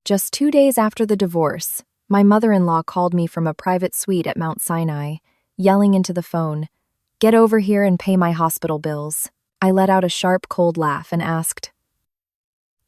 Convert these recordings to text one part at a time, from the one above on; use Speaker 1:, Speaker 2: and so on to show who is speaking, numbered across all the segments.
Speaker 1: Just 2 days after the divorce, my mother-in-law called me from a private suite at Mount Sinai, yelling into the phone, "Get over here and pay my hospital bills." I let out a sharp, cold laugh and asked,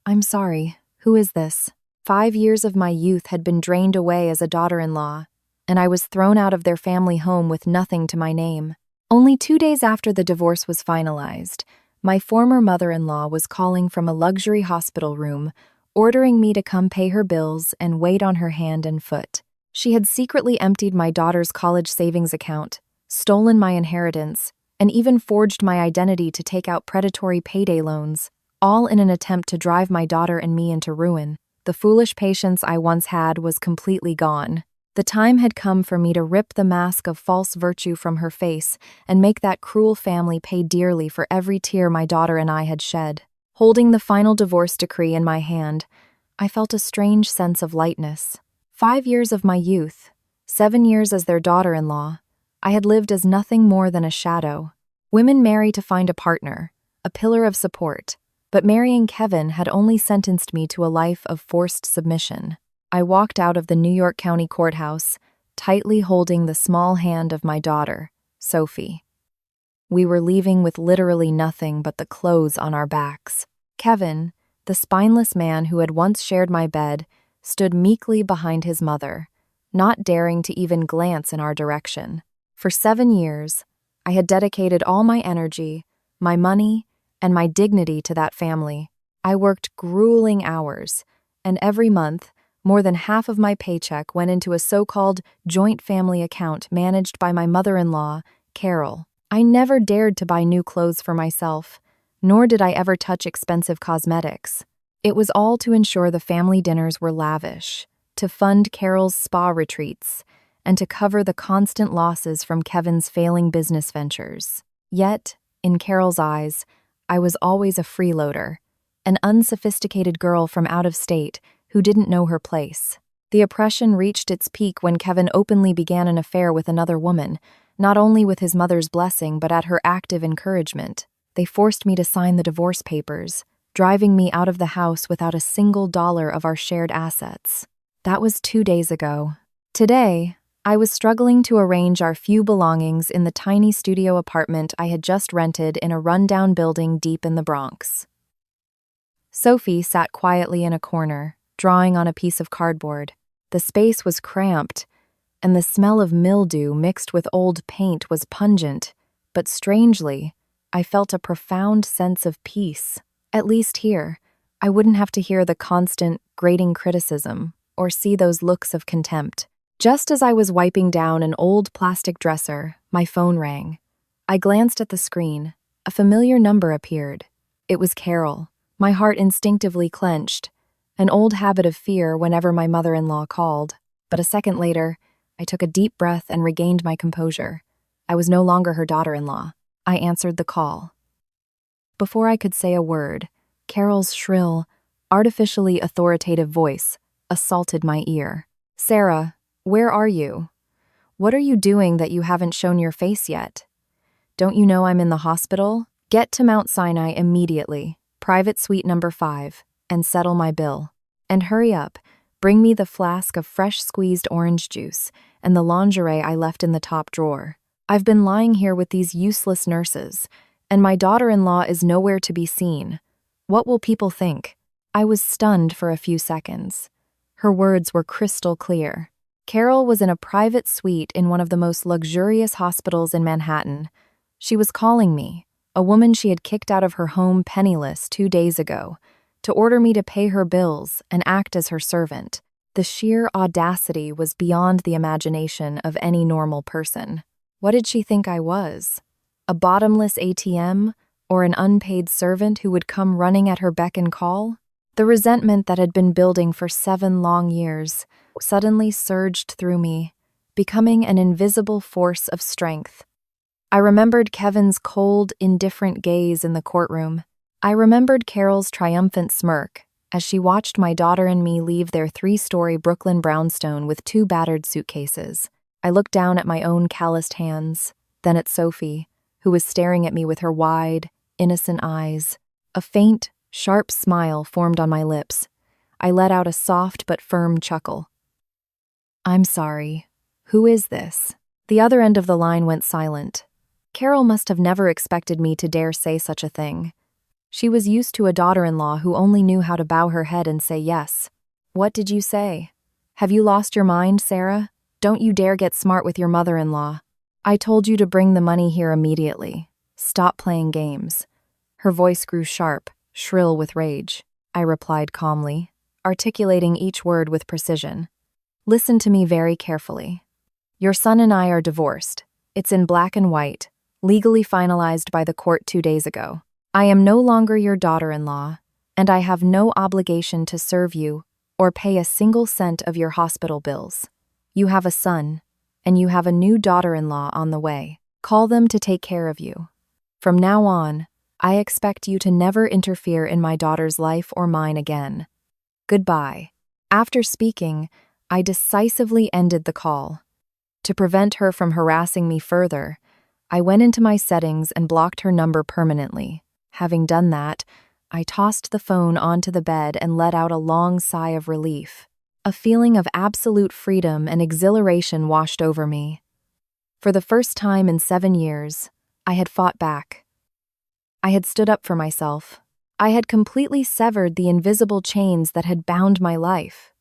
Speaker 1: "I'm sorry, who is this?" 5 years of my youth had been drained away as a daughter-in-law, and I was thrown out of their family home with nothing to my name. Only 2 days after the divorce was finalized, my former mother-in-law was calling from a luxury hospital room, ordering me to come pay her bills and wait on her hand and foot. She had secretly emptied my daughter's college savings account, stolen my inheritance, and even forged my identity to take out predatory payday loans, all in an attempt to drive my daughter and me into ruin. The foolish patience I once had was completely gone. The time had come for me to rip the mask of false virtue from her face and make that cruel family pay dearly for every tear my daughter and I had shed. Holding the final divorce decree in my hand, I felt a strange sense of lightness. 5 years of my youth, 7 years as their daughter-in-law, I had lived as nothing more than a shadow. Women marry to find a partner, a pillar of support, but marrying Kevin had only sentenced me to a life of forced submission. I walked out of the New York County Courthouse, tightly holding the small hand of my daughter, Sophie. We were leaving with literally nothing but the clothes on our backs. Kevin, the spineless man who had once shared my bed, stood meekly behind his mother, not daring to even glance in our direction. For 7 years, I had dedicated all my energy, my money, and my dignity to that family. I worked grueling hours, and every month, more than half of my paycheck went into a so-called joint family account managed by my mother-in-law, Carol. I never dared to buy new clothes for myself, nor did I ever touch expensive cosmetics. It was all to ensure the family dinners were lavish, to fund Carol's spa retreats, and to cover the constant losses from Kevin's failing business ventures. Yet, in Carol's eyes, I was always a freeloader, an unsophisticated girl from out of state who didn't know her place. The oppression reached its peak when Kevin openly began an affair with another woman, not only with his mother's blessing but at her active encouragement. They forced me to sign the divorce papers, driving me out of the house without a single dollar of our shared assets. That was 2 days ago. Today, I was struggling to arrange our few belongings in the tiny studio apartment I had just rented in a rundown building deep in the Bronx. Sophie sat quietly in a corner, drawing on a piece of cardboard. The space was cramped, and the smell of mildew mixed with old paint was pungent, but strangely, I felt a profound sense of peace. At least here, I wouldn't have to hear the constant, grating criticism or see those looks of contempt. Just as I was wiping down an old plastic dresser, my phone rang. I glanced at the screen. A familiar number appeared. It was Carol. My heart instinctively clenched, an old habit of fear whenever my mother-in-law called. But a second later, I took a deep breath and regained my composure. I was no longer her daughter-in-law. I answered the call. Before I could say a word, Carol's shrill, artificially authoritative voice assaulted my ear. "Sarah, where are you? What are you doing that you haven't shown your face yet? Don't you know I'm in the hospital? Get to Mount Sinai immediately, private suite number 5, and settle my bill. And hurry up, bring me the flask of fresh squeezed orange juice and the lingerie I left in the top drawer. I've been lying here with these useless nurses, and my daughter-in-law is nowhere to be seen. What will people think?" I was stunned for a few seconds. Her words were crystal clear. Carol was in a private suite in one of the most luxurious hospitals in Manhattan. She was calling me, a woman she had kicked out of her home penniless 2 days ago, to order me to pay her bills and act as her servant. The sheer audacity was beyond the imagination of any normal person. What did she think I was? A bottomless ATM or an unpaid servant who would come running at her beck and call? The resentment that had been building for 7 long years suddenly surged through me, becoming an invisible force of strength. I remembered Kevin's cold, indifferent gaze in the courtroom. I remembered Carol's triumphant smirk as she watched my daughter and me leave their 3-story Brooklyn brownstone with 2 battered suitcases. I looked down at my own calloused hands, then at Sophie, who was staring at me with her wide, innocent eyes. A faint, sharp smile formed on my lips. I let out a soft but firm chuckle. I'm sorry. Who is this? The other end of the line went silent. Carol must have never expected me to dare say such a thing. She was used to a daughter-in-law who only knew how to bow her head and say yes. What did you say? Have you lost your mind, Sarah? Don't you dare get smart with your mother-in-law. I told you to bring the money here immediately. Stop playing games. Her voice grew sharp, shrill with rage. I replied calmly, articulating each word with precision. Listen to me very carefully. Your son and I are divorced. It's in black and white, legally finalized by the court 2 days ago. I am no longer your daughter-in-law, and I have no obligation to serve you or pay a single cent of your hospital bills. You have a son, and you have a new daughter-in-law on the way. Call them to take care of you. From now on, I expect you to never interfere in my daughter's life or mine again. Goodbye. After speaking, I decisively ended the call. To prevent her from harassing me further, I went into my settings and blocked her number permanently. Having done that, I tossed the phone onto the bed and let out a long sigh of relief. A feeling of absolute freedom and exhilaration washed over me. For the first time in 7 years, I had fought back. I had stood up for myself. I had completely severed the invisible chains that had bound my life.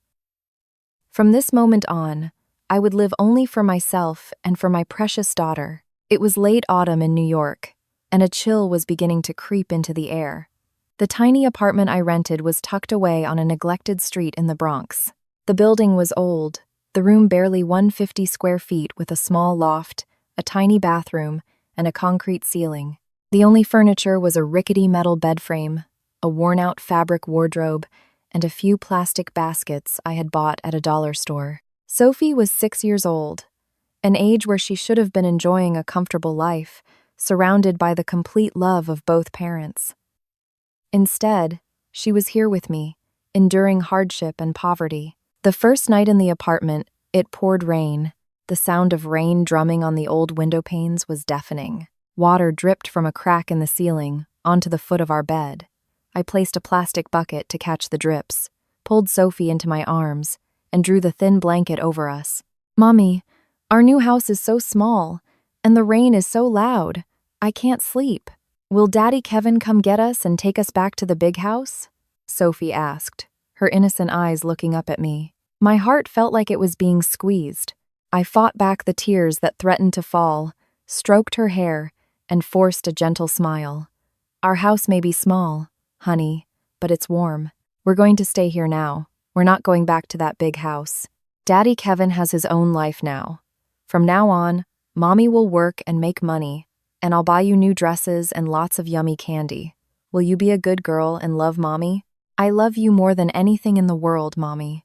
Speaker 1: From this moment on, I would live only for myself and for my precious daughter. It was late autumn in New York, and a chill was beginning to creep into the air. The tiny apartment I rented was tucked away on a neglected street in the Bronx. The building was old, the room barely 150 square feet with a small loft, a tiny bathroom, and a concrete ceiling. The only furniture was a rickety metal bed frame, a worn-out fabric wardrobe, and a few plastic baskets I had bought at a dollar store. Sophie was 6 years old, an age where she should have been enjoying a comfortable life, surrounded by the complete love of both parents. Instead, she was here with me, enduring hardship and poverty. The first night in the apartment, it poured rain. The sound of rain drumming on the old window panes was deafening. Water dripped from a crack in the ceiling onto the foot of our bed. I placed a plastic bucket to catch the drips, pulled Sophie into my arms, and drew the thin blanket over us. Mommy, our new house is so small, and the rain is so loud. I can't sleep. Will Daddy Kevin come get us and take us back to the big house? Sophie asked, her innocent eyes looking up at me. My heart felt like it was being squeezed. I fought back the tears that threatened to fall, stroked her hair, and forced a gentle smile. Our house may be small, honey, but it's warm. We're going to stay here now. We're not going back to that big house. Daddy Kevin has his own life now. From now on, Mommy will work and make money, and I'll buy you new dresses and lots of yummy candy. Will you be a good girl and love Mommy? I love you more than anything in the world, Mommy.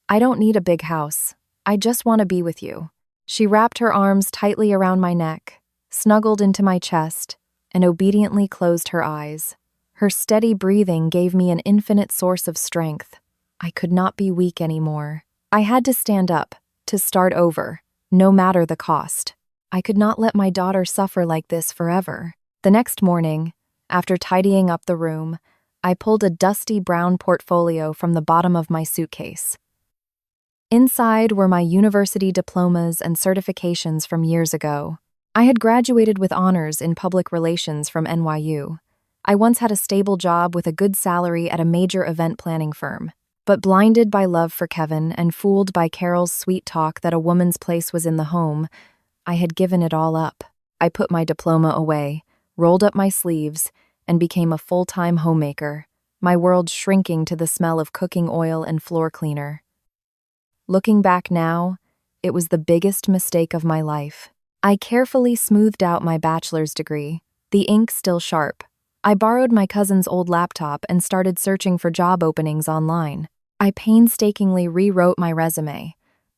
Speaker 1: I don't need a big house. I just want to be with you. She wrapped her arms tightly around my neck, snuggled into my chest, and obediently closed her eyes. Her steady breathing gave me an infinite source of strength. I could not be weak anymore. I had to stand up, to start over, no matter the cost. I could not let my daughter suffer like this forever. The next morning, after tidying up the room, I pulled a dusty brown portfolio from the bottom of my suitcase. Inside were my university diplomas and certifications from years ago. I had graduated with honors in public relations from NYU. I once had a stable job with a good salary at a major event planning firm. But blinded by love for Kevin and fooled by Carol's sweet talk that a woman's place was in the home, I had given it all up. I put my diploma away, rolled up my sleeves, and became a full-time homemaker, my world shrinking to the smell of cooking oil and floor cleaner. Looking back now, it was the biggest mistake of my life. I carefully smoothed out my bachelor's degree, the ink still sharp. I borrowed my cousin's old laptop and started searching for job openings online. I painstakingly rewrote my resume,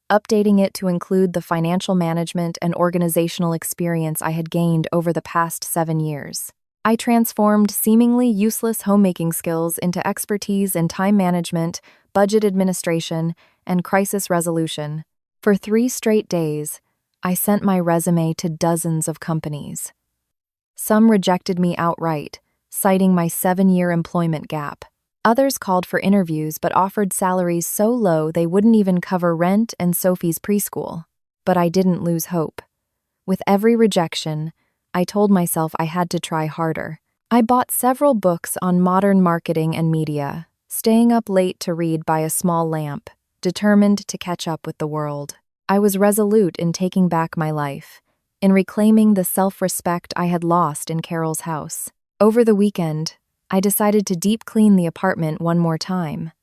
Speaker 1: updating it to include the financial management and organizational experience I had gained over the past 7 years. I transformed seemingly useless homemaking skills into expertise in time management, budget administration, and crisis resolution. For 3 straight days, I sent my resume to dozens of companies. Some rejected me outright, citing my 7-year employment gap. Others called for interviews but offered salaries so low they wouldn't even cover rent and Sophie's preschool. But I didn't lose hope. With every rejection, I told myself I had to try harder. I bought several books on modern marketing and media, staying up late to read by a small lamp, determined to catch up with the world. I was resolute in taking back my life, in reclaiming the self-respect I had lost in Carol's house. Over the weekend, I decided to deep clean the apartment one more time.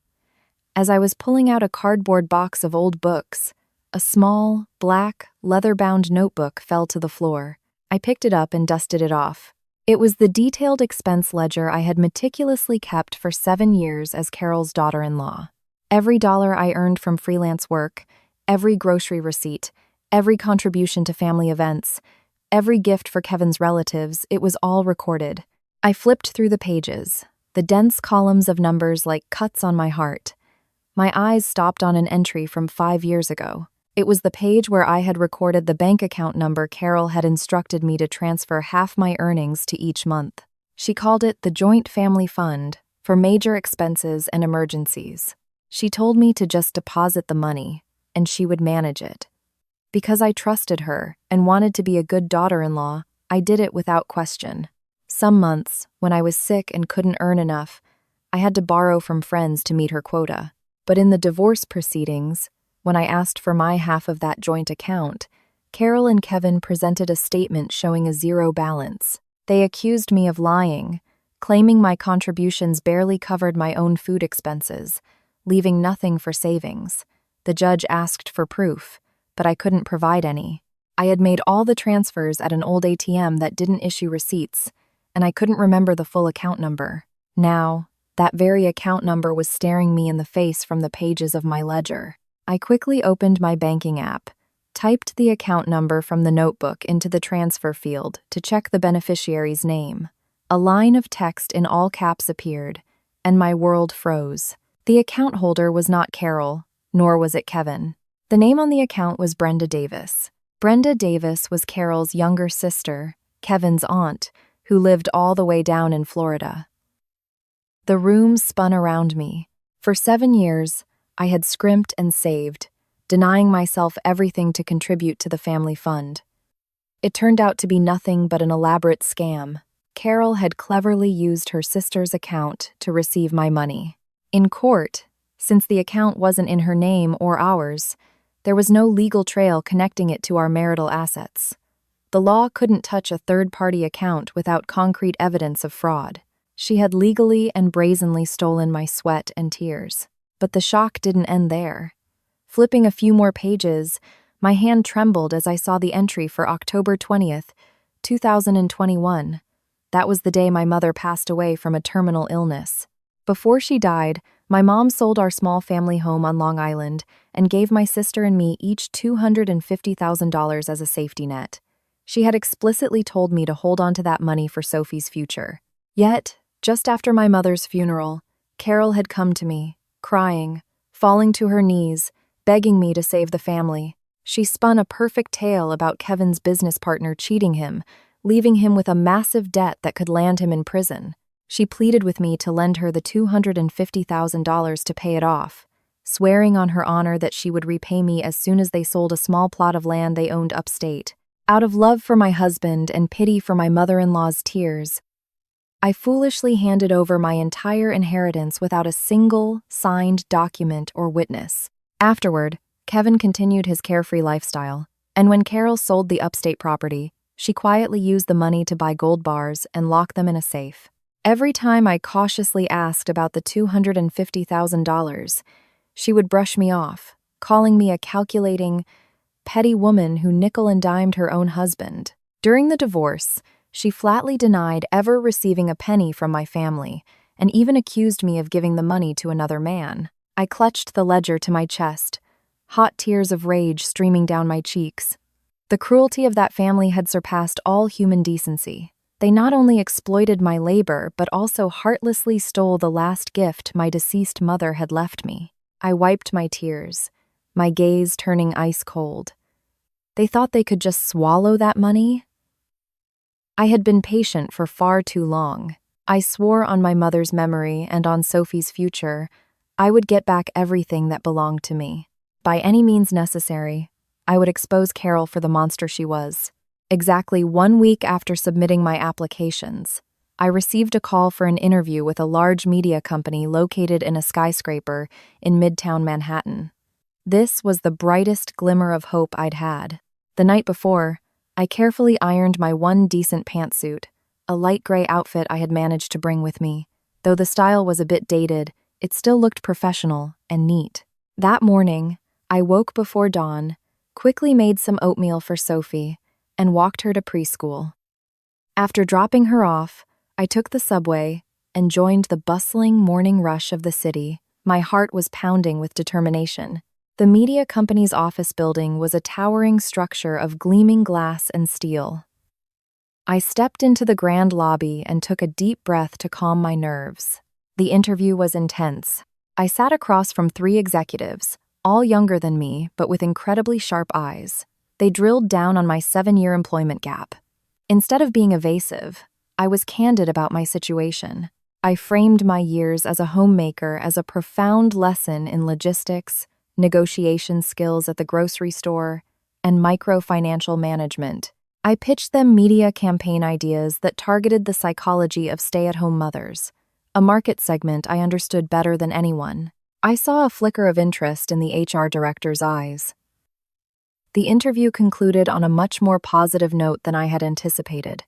Speaker 1: As I was pulling out a cardboard box of old books, a small, black, leather-bound notebook fell to the floor. I picked it up and dusted it off. It was the detailed expense ledger I had meticulously kept for 7 years as Carol's daughter-in-law. Every dollar I earned from freelance work, every grocery receipt, every contribution to family events, every gift for Kevin's relatives, it was all recorded. I flipped through the pages, the dense columns of numbers like cuts on my heart. My eyes stopped on an entry from 5 years ago. It was the page where I had recorded the bank account number Carol had instructed me to transfer half my earnings to each month. She called it the Joint Family Fund for major expenses and emergencies. She told me to just deposit the money, and she would manage it. Because I trusted her and wanted to be a good daughter-in-law, I did it without question. Some months, when I was sick and couldn't earn enough, I had to borrow from friends to meet her quota. But in the divorce proceedings, when I asked for my half of that joint account, Carol and Kevin presented a statement showing a zero balance. They accused me of lying, claiming my contributions barely covered my own food expenses, leaving nothing for savings. The judge asked for proof, but I couldn't provide any. I had made all the transfers at an old ATM that didn't issue receipts, and I couldn't remember the full account number. Now, that very account number was staring me in the face from the pages of my ledger. I quickly opened my banking app, typed the account number from the notebook into the transfer field to check the beneficiary's name. A line of text in all caps appeared, and my world froze. The account holder was not Carol, nor was it Kevin. The name on the account was Brenda Davis. Brenda Davis was Carol's younger sister, Kevin's aunt, who lived all the way down in Florida. The room spun around me. For 7 years, I had scrimped and saved, denying myself everything to contribute to the family fund. It turned out to be nothing but an elaborate scam. Carol had cleverly used her sister's account to receive my money. In court, since the account wasn't in her name or ours, there was no legal trail connecting it to our marital assets. The law couldn't touch a third-party account without concrete evidence of fraud. She had legally and brazenly stolen my sweat and tears. But the shock didn't end there. Flipping a few more pages, my hand trembled as I saw the entry for October 20th, 2021. That was the day my mother passed away from a terminal illness. Before she died, my mom sold our small family home on Long Island and gave my sister and me each $250,000 as a safety net. She had explicitly told me to hold on to that money for Sophie's future. Yet, just after my mother's funeral, Carol had come to me, crying, falling to her knees, begging me to save the family. She spun a perfect tale about Kevin's business partner cheating him, leaving him with a massive debt that could land him in prison. She pleaded with me to lend her the $250,000 to pay it off, swearing on her honor that she would repay me as soon as they sold a small plot of land they owned upstate. Out of love for my husband and pity for my mother-in-law's tears, I foolishly handed over my entire inheritance without a single signed document or witness. Afterward, Kevin continued his carefree lifestyle, and when Carol sold the upstate property, she quietly used the money to buy gold bars and lock them in a safe. Every time I cautiously asked about the $250,000, she would brush me off, calling me a calculating, petty woman who nickel and dimed her own husband. During the divorce, she flatly denied ever receiving a penny from my family and even accused me of giving the money to another man. I clutched the ledger to my chest, hot tears of rage streaming down my cheeks. The cruelty of that family had surpassed all human decency. They not only exploited my labor, but also heartlessly stole the last gift my deceased mother had left me. I wiped my tears, my gaze turning ice cold. They thought they could just swallow that money? I had been patient for far too long. I swore on my mother's memory and on Sophie's future, I would get back everything that belonged to me. By any means necessary, I would expose Carol for the monster she was. Exactly 1 week after submitting my applications, I received a call for an interview with a large media company located in a skyscraper in Midtown Manhattan. This was the brightest glimmer of hope I'd had. The night before, I carefully ironed my one decent pantsuit, a light gray outfit I had managed to bring with me. Though the style was a bit dated, it still looked professional and neat. That morning, I woke before dawn, quickly made some oatmeal for Sophie, and walked her to preschool. After dropping her off, I took the subway and joined the bustling morning rush of the city. My heart was pounding with determination. The media company's office building was a towering structure of gleaming glass and steel. I stepped into the grand lobby and took a deep breath to calm my nerves. The interview was intense. I sat across from 3 executives, all younger than me, but with incredibly sharp eyes. They drilled down on my 7-year employment gap. Instead of being evasive, I was candid about my situation. I framed my years as a homemaker as a profound lesson in logistics, negotiation skills at the grocery store, and micro-financial management. I pitched them media campaign ideas that targeted the psychology of stay-at-home mothers, a market segment I understood better than anyone. I saw a flicker of interest in the HR director's eyes. The interview concluded on a much more positive note than I had anticipated.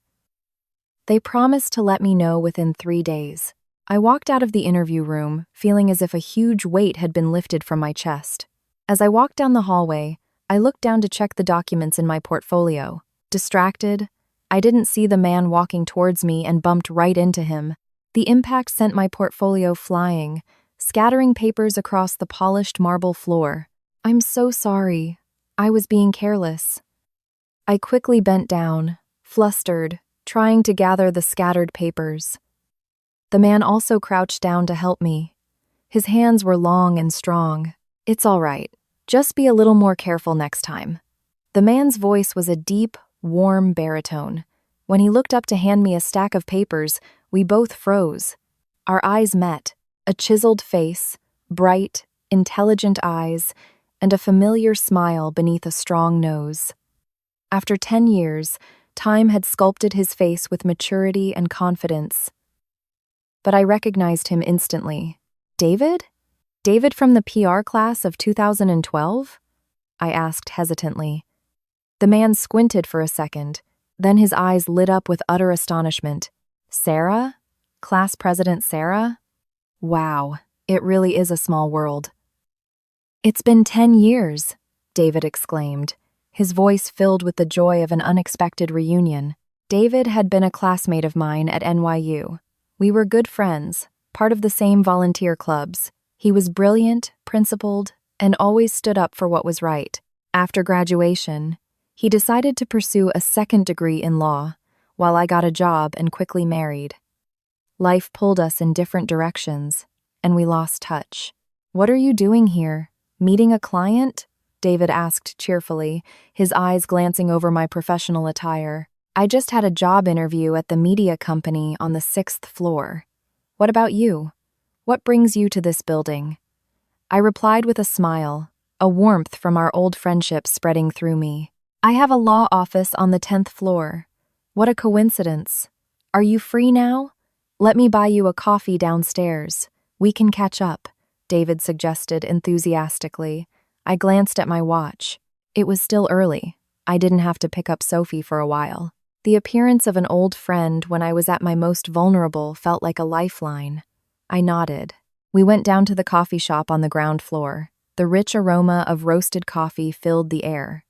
Speaker 1: They promised to let me know within 3 days. I walked out of the interview room, feeling as if a huge weight had been lifted from my chest. As I walked down the hallway, I looked down to check the documents in my portfolio. Distracted, I didn't see the man walking towards me and bumped right into him. The impact sent my portfolio flying, scattering papers across the polished marble floor. "I'm so sorry. I was being careless." I quickly bent down, flustered, trying to gather the scattered papers. The man also crouched down to help me. His hands were long and strong. "It's all right. Just be a little more careful next time." The man's voice was a deep, warm baritone. When he looked up to hand me a stack of papers, we both froze. Our eyes met, a chiseled face, bright, intelligent eyes, and a familiar smile beneath a strong nose. After 10 years, time had sculpted his face with maturity and confidence. But I recognized him instantly. "David? David from the PR class of 2012? I asked hesitantly. The man squinted for a second, then his eyes lit up with utter astonishment. "Sarah? Class President Sarah? Wow, it really is a small world." "It's been 10 years, David exclaimed, his voice filled with the joy of an unexpected reunion. David had been a classmate of mine at NYU. We were good friends, part of the same volunteer clubs. He was brilliant, principled, and always stood up for what was right. After graduation, he decided to pursue a second degree in law, while I got a job and quickly married. Life pulled us in different directions, and we lost touch. "What are you doing here? Meeting a client?" David asked cheerfully, his eyes glancing over my professional attire. "I just had a job interview at the media company on the 6th floor. What about you? What brings you to this building?" I replied with a smile, a warmth from our old friendship spreading through me. "I have a law office on the 10th floor. What a coincidence. Are you free now? Let me buy you a coffee downstairs. We can catch up," David suggested enthusiastically. I glanced at my watch. It was still early. I didn't have to pick up Sophie for a while. The appearance of an old friend when I was at my most vulnerable felt like a lifeline. I nodded. We went down to the coffee shop on the ground floor. The rich aroma of roasted coffee filled the air.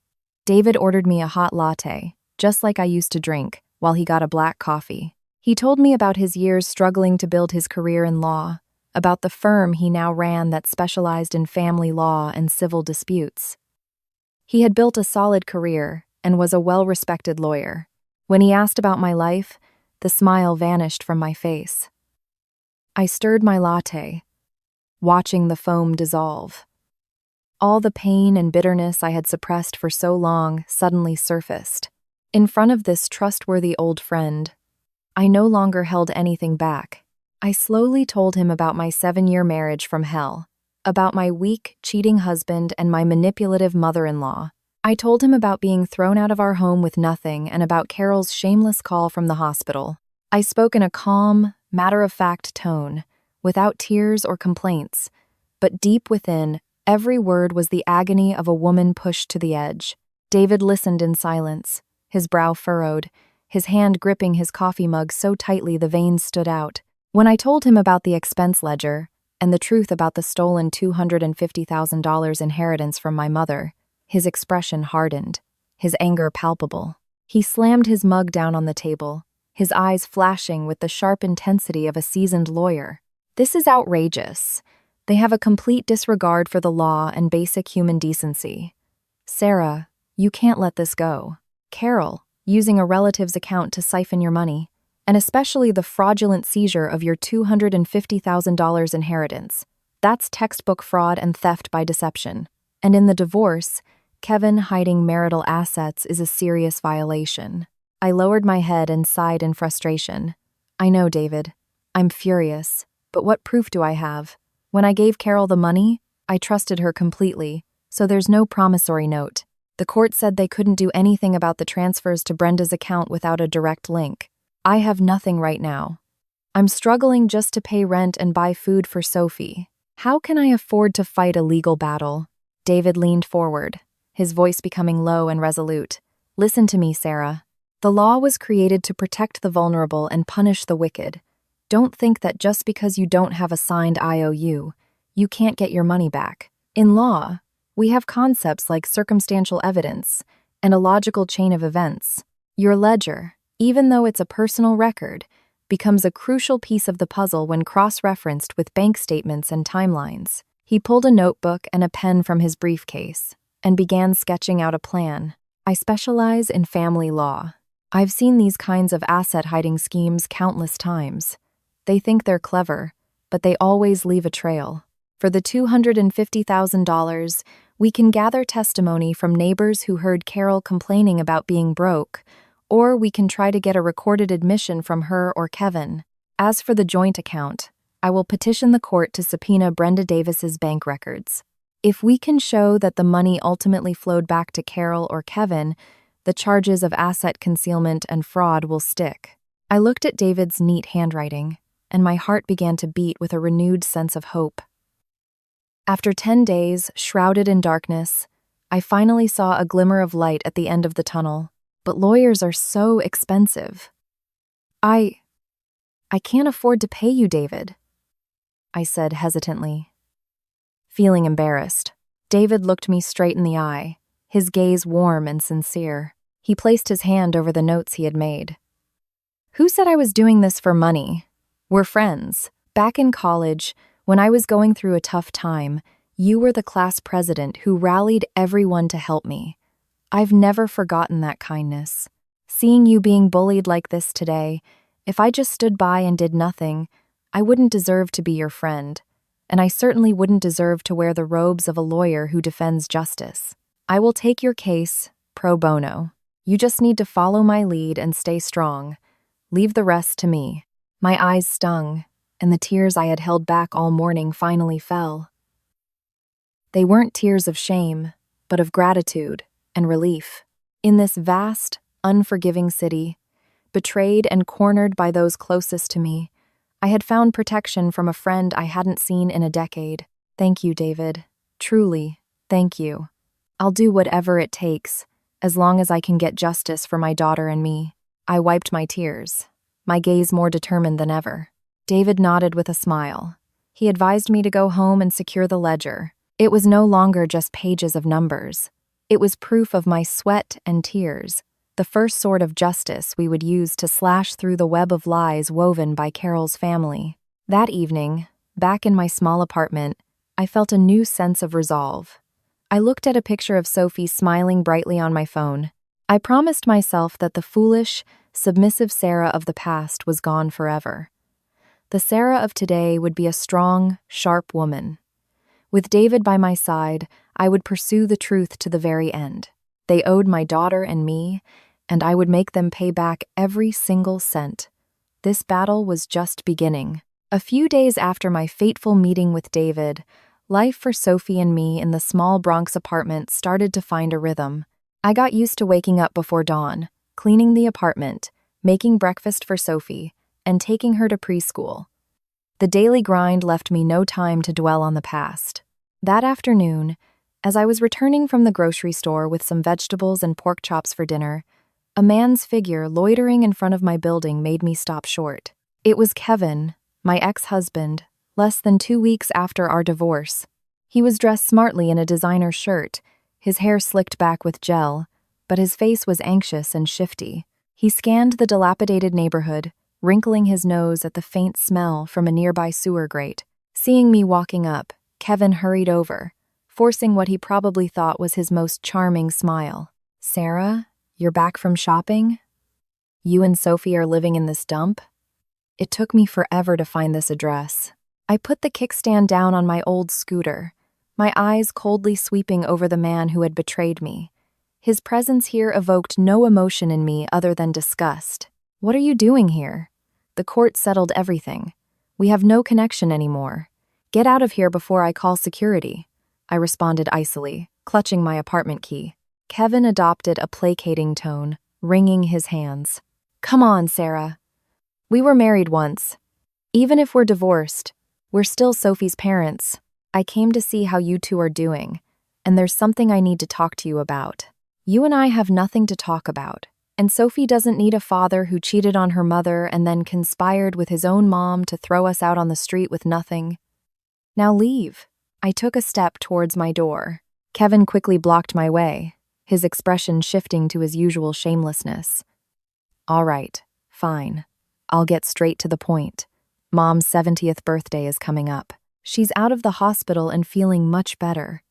Speaker 1: David ordered me a hot latte, just like I used to drink, while he got a black coffee. He told me about his years struggling to build his career in law, about the firm he now ran that specialized in family law and civil disputes. He had built a solid career and was a well-respected lawyer. When he asked about my life, the smile vanished from my face. I stirred my latte, watching the foam dissolve. All the pain and bitterness I had suppressed for so long suddenly surfaced. In front of this trustworthy old friend, I no longer held anything back. I slowly told him about my 7-year marriage from hell, about my weak, cheating husband and my manipulative mother-in-law. I told him about being thrown out of our home with nothing and about Carol's shameless call from the hospital. I spoke in a calm, matter-of-fact tone, without tears or complaints, but deep within, every word was the agony of a woman pushed to the edge. David listened in silence, his brow furrowed, his hand gripping his coffee mug so tightly the veins stood out. When I told him about the expense ledger and the truth about the stolen $250,000 inheritance from my mother, his expression hardened, his anger palpable. He slammed his mug down on the table, his eyes flashing with the sharp intensity of a seasoned lawyer. This is outrageous. They have a complete disregard for the law and basic human decency. Sarah, you can't let this go. Carol, using a relative's account to siphon your money, and especially the fraudulent seizure of your $250,000 inheritance. That's textbook fraud and theft by deception. And in the divorce, Kevin hiding marital assets is a serious violation. I lowered my head and sighed in frustration. I know, David. I'm furious. But what proof do I have? When I gave Carol the money, I trusted her completely, so there's no promissory note. The court said they couldn't do anything about the transfers to Brenda's account without a direct link. I have nothing right now. I'm struggling just to pay rent and buy food for Sophie. How can I afford to fight a legal battle? David leaned forward, his voice becoming low and resolute. Listen to me, Sarah. The law was created to protect the vulnerable and punish the wicked. Don't think that just because you don't have a signed IOU, you can't get your money back. In law, we have concepts like circumstantial evidence and a logical chain of events. Your ledger, even though it's a personal record, becomes a crucial piece of the puzzle when cross-referenced with bank statements and timelines. He pulled a notebook and a pen from his briefcase and began sketching out a plan. I specialize in family law. I've seen these kinds of asset-hiding schemes countless times. They think they're clever, but they always leave a trail. For the $250,000, we can gather testimony from neighbors who heard Carol complaining about being broke, or we can try to get a recorded admission from her or Kevin. As for the joint account, I will petition the court to subpoena Brenda Davis's bank records. If we can show that the money ultimately flowed back to Carol or Kevin, the charges of asset concealment and fraud will stick. I looked at David's neat handwriting, and my heart began to beat with a renewed sense of hope. After 10 days, shrouded in darkness, I finally saw a glimmer of light at the end of the tunnel. But lawyers are so expensive. I can't afford to pay you, David, I said hesitantly. Feeling embarrassed, David looked me straight in the eye, his gaze warm and sincere. He placed his hand over the notes he had made. Who said I was doing this for money? We're friends. Back in college, when I was going through a tough time, you were the class president who rallied everyone to help me. I've never forgotten that kindness. Seeing you being bullied like this today, if I just stood by and did nothing, I wouldn't deserve to be your friend, and I certainly wouldn't deserve to wear the robes of a lawyer who defends justice. I will take your case pro bono. You just need to follow my lead and stay strong. Leave the rest to me. My eyes stung, and the tears I had held back all morning finally fell. They weren't tears of shame, but of gratitude and relief. In this vast, unforgiving city, betrayed and cornered by those closest to me, I had found protection from a friend I hadn't seen in a decade. Thank you, David. Truly, thank you. I'll do whatever it takes, as long as I can get justice for my daughter and me. I wiped my tears, my gaze more determined than ever. David nodded with a smile. He advised me to go home and secure the ledger. It was no longer just pages of numbers. It was proof of my sweat and tears, the first sort of justice we would use to slash through the web of lies woven by Carol's family. That evening, back in my small apartment, I felt a new sense of resolve. I looked at a picture of Sophie smiling brightly on my phone. I promised myself that the foolish, submissive Sarah of the past was gone forever. The Sarah of today would be a strong, sharp woman. With David by my side, I would pursue the truth to the very end. They owed my daughter and me, and I would make them pay back every single cent. This battle was just beginning. A few days after my fateful meeting with David, life for Sophie and me in the small Bronx apartment started to find a rhythm. I got used to waking up before dawn, cleaning the apartment, making breakfast for Sophie, and taking her to preschool. The daily grind left me no time to dwell on the past. That afternoon, as I was returning from the grocery store with some vegetables and pork chops for dinner, a man's figure loitering in front of my building made me stop short. It was Kevin, my ex-husband, less than 2 weeks after our divorce. He was dressed smartly in a designer shirt, his hair slicked back with gel, but his face was anxious and shifty. He scanned the dilapidated neighborhood, wrinkling his nose at the faint smell from a nearby sewer grate. Seeing me walking up, Kevin hurried over, forcing what he probably thought was his most charming smile. "Sarah, you're back from shopping? You and Sophie are living in this dump?" It took me forever to find this address. I put the kickstand down on my old scooter, my eyes coldly sweeping over the man who had betrayed me. His presence here evoked no emotion in me other than disgust. "What are you doing here? The court settled everything. We have no connection anymore. Get out of here before I call security," I responded icily, clutching my apartment key. Kevin adopted a placating tone, wringing his hands. "Come on, Sarah. We were married once. Even if we're divorced, we're still Sophie's parents. I came to see how you two are doing, and there's something I need to talk to you about. You and I have nothing to talk about, and Sophie doesn't need a father who cheated on her mother and then conspired with his own mom to throw us out on the street with nothing. Now leave." I took a step towards my door. Kevin quickly blocked my way, his expression shifting to his usual shamelessness. "All right, fine. I'll get straight to the point. Mom's 70th birthday is coming up. She's out of the hospital and feeling much better.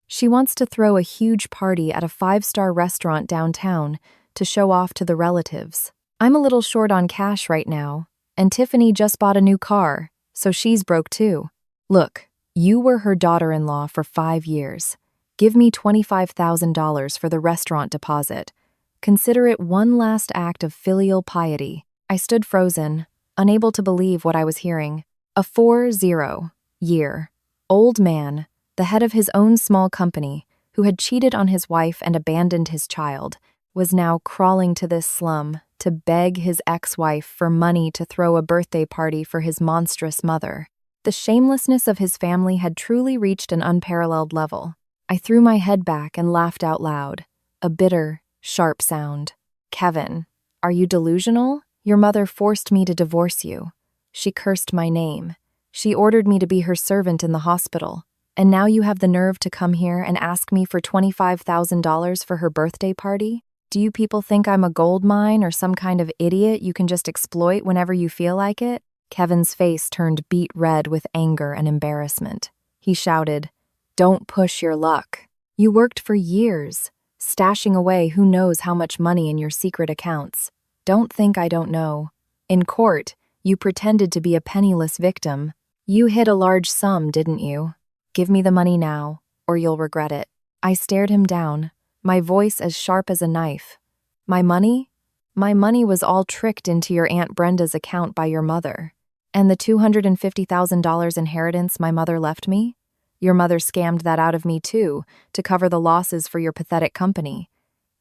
Speaker 1: She wants to throw a huge party at a 5-star restaurant downtown to show off to the relatives. I'm a little short on cash right now, and Tiffany just bought a new car, so she's broke too. Look, you were her daughter-in-law for 5 years. Give me $25,000 for the restaurant deposit. Consider it one last act of filial piety." I stood frozen, unable to believe what I was hearing. A 40-year-old man, the head of his own small company, who had cheated on his wife and abandoned his child, was now crawling to this slum to beg his ex-wife for money to throw a birthday party for his monstrous mother. The shamelessness of his family had truly reached an unparalleled level. I threw my head back and laughed out loud, a bitter, sharp sound. "Kevin, are you delusional? Your mother forced me to divorce you. She cursed my name. She ordered me to be her servant in the hospital. And now you have the nerve to come here and ask me for $25,000 for her birthday party? Do you people think I'm a gold mine or some kind of idiot you can just exploit whenever you feel like it?" Kevin's face turned beet red with anger and embarrassment. He shouted, "Don't push your luck. You worked for years, stashing away who knows how much money in your secret accounts. Don't think I don't know. In court, you pretended to be a penniless victim. You hid a large sum, didn't you? Give me the money now, or you'll regret it." I stared him down, my voice as sharp as a knife. "My money? My money was all tricked into your Aunt Brenda's account by your mother. And the $250,000 inheritance my mother left me? Your mother scammed that out of me too, to cover the losses for your pathetic company.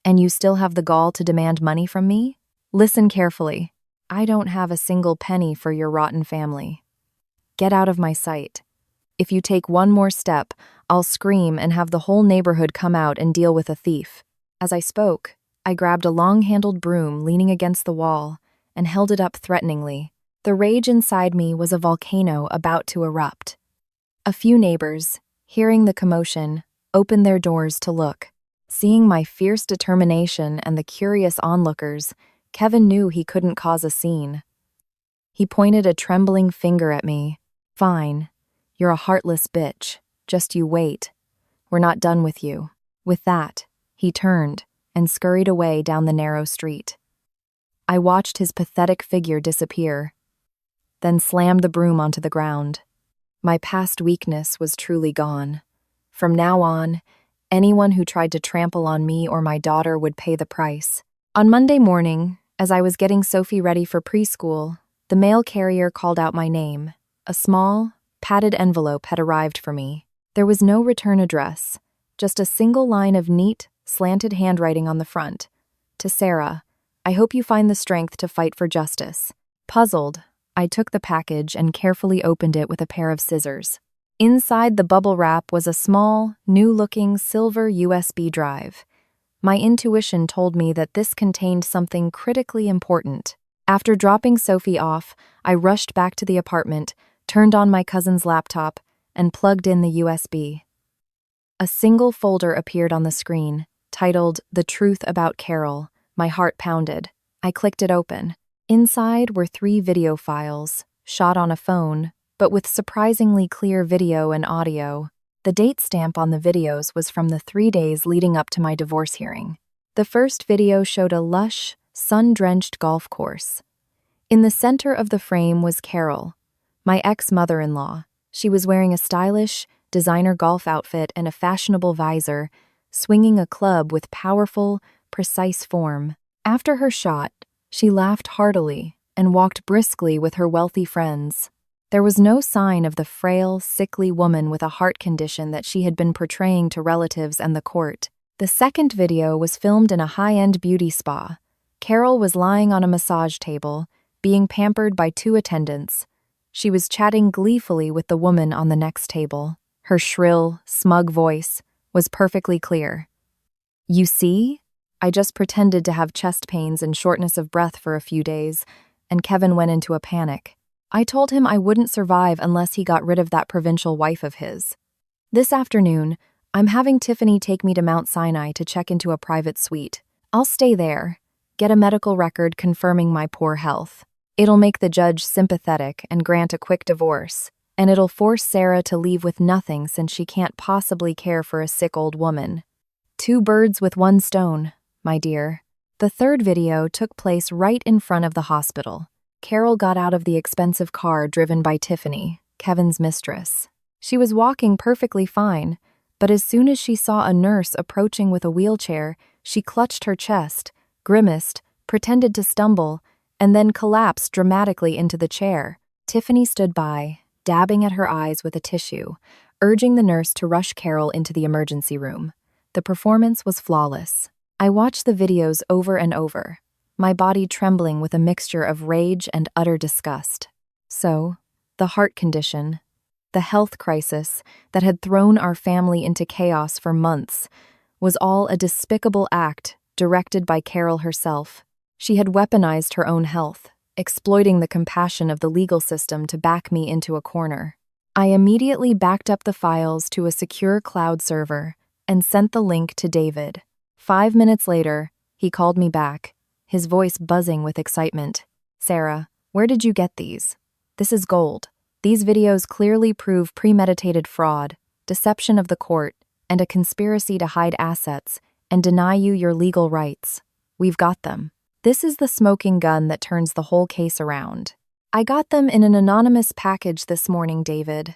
Speaker 1: And you still have the gall to demand money from me? Listen carefully. I don't have a single penny for your rotten family. Get out of my sight. If you take one more step, I'll scream and have the whole neighborhood come out and deal with a thief." As I spoke, I grabbed a long-handled broom leaning against the wall and held it up threateningly. The rage inside me was a volcano about to erupt. A few neighbors, hearing the commotion, opened their doors to look. Seeing my fierce determination and the curious onlookers, Kevin knew he couldn't cause a scene. He pointed a trembling finger at me. "Fine. You're a heartless bitch. Just you wait. We're not done with you." With that, he turned and scurried away down the narrow street. I watched his pathetic figure disappear, then slammed the broom onto the ground. My past weakness was truly gone. From now on, anyone who tried to trample on me or my daughter would pay the price. On Monday morning, As I was getting Sophie ready for preschool, the mail carrier called out my name. A small, padded envelope had arrived for me. There was no return address, just a single line of neat, slanted handwriting on the front. To Sarah, I hope you find the strength to fight for justice. Puzzled, I took the package and carefully opened it with a pair of scissors. Inside the bubble wrap was a small, new-looking silver USB drive. My intuition told me that this contained something critically important. After dropping Sophie off, I rushed back to the apartment, turned on my cousin's laptop, and plugged in the USB. A single folder appeared on the screen, titled The Truth About Carol. My heart pounded. I clicked it open. Inside were 3 video files, shot on a phone, but with surprisingly clear video and audio. The date stamp on the videos was from the 3 days leading up to my divorce hearing. The first video showed a lush, sun-drenched golf course. In the center of the frame was Carol, my ex-mother-in-law. She was wearing a stylish, designer golf outfit and a fashionable visor, swinging a club with powerful, precise form. After her shot, she laughed heartily and walked briskly with her wealthy friends. There was no sign of the frail, sickly woman with a heart condition that she had been portraying to relatives and the court. The second video was filmed in a high-end beauty spa. Carol was lying on a massage table, being pampered by 2 attendants. She was chatting gleefully with the woman on the next table. Her shrill, smug voice was perfectly clear. "You see? I just pretended to have chest pains and shortness of breath for a few days, and Kevin went into a panic. I told him I wouldn't survive unless he got rid of that provincial wife of his. This afternoon, I'm having Tiffany take me to Mount Sinai to check into a private suite. I'll stay there, get a medical record confirming my poor health. It'll make the judge sympathetic and grant a quick divorce, and it'll force Sarah to leave with nothing since she can't possibly care for a sick old woman. 2 birds with 1 stone, my dear." The third video took place right in front of the hospital. Carol got out of the expensive car driven by Tiffany, Kevin's mistress. She was walking perfectly fine, but as soon as she saw a nurse approaching with a wheelchair, she clutched her chest, grimaced, pretended to stumble, and then collapsed dramatically into the chair. Tiffany stood by, dabbing at her eyes with a tissue, urging the nurse to rush Carol into the emergency room. The performance was flawless. I watched the videos over and over, my body trembling with a mixture of rage and utter disgust. So, the heart condition, the health crisis that had thrown our family into chaos for months, was all a despicable act directed by Carol herself. She had weaponized her own health, exploiting the compassion of the legal system to back me into a corner. I immediately backed up the files to a secure cloud server and sent the link to David. 5 minutes later, he called me back, his voice buzzing with excitement. "Sarah, where did you get these? This is gold. These videos clearly prove premeditated fraud, deception of the court, and a conspiracy to hide assets and deny you your legal rights. We've got them. This is the smoking gun that turns the whole case around. I got them in an anonymous package this morning, David."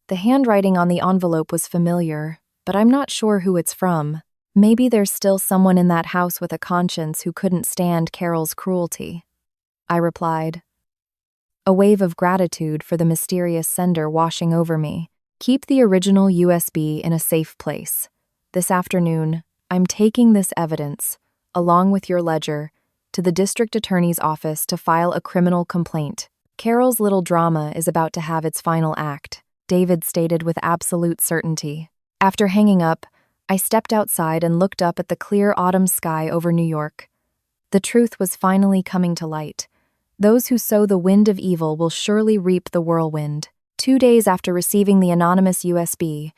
Speaker 1: The handwriting on the envelope was familiar, but I'm not sure who it's from. Maybe there's still someone in that house with a conscience who couldn't stand Carol's cruelty. I replied, a wave of gratitude for the mysterious sender washing over me. "Keep the original USB in a safe place. This afternoon, I'm taking this evidence, along with your ledger, to the district attorney's office to file a criminal complaint. Carol's little drama is about to have its final act," David stated with absolute certainty. After hanging up, I stepped outside and looked up at the clear autumn sky over New York. The truth was finally coming to light. Those who sow the wind of evil will surely reap the whirlwind. 2 days after receiving the anonymous USB,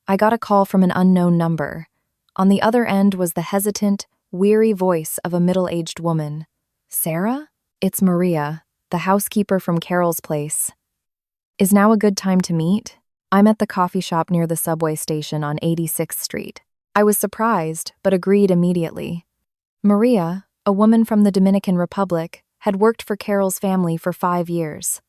Speaker 1: I got a call from an unknown number. On the other end was the hesitant, weary voice of a middle-aged woman. "Sarah? It's Maria, the housekeeper from Carol's place. Is now a good time to meet? I'm at the coffee shop near the subway station on 86th Street. I was surprised, but agreed immediately. Maria, a woman from the Dominican Republic, had worked for Carol's family for 5 years.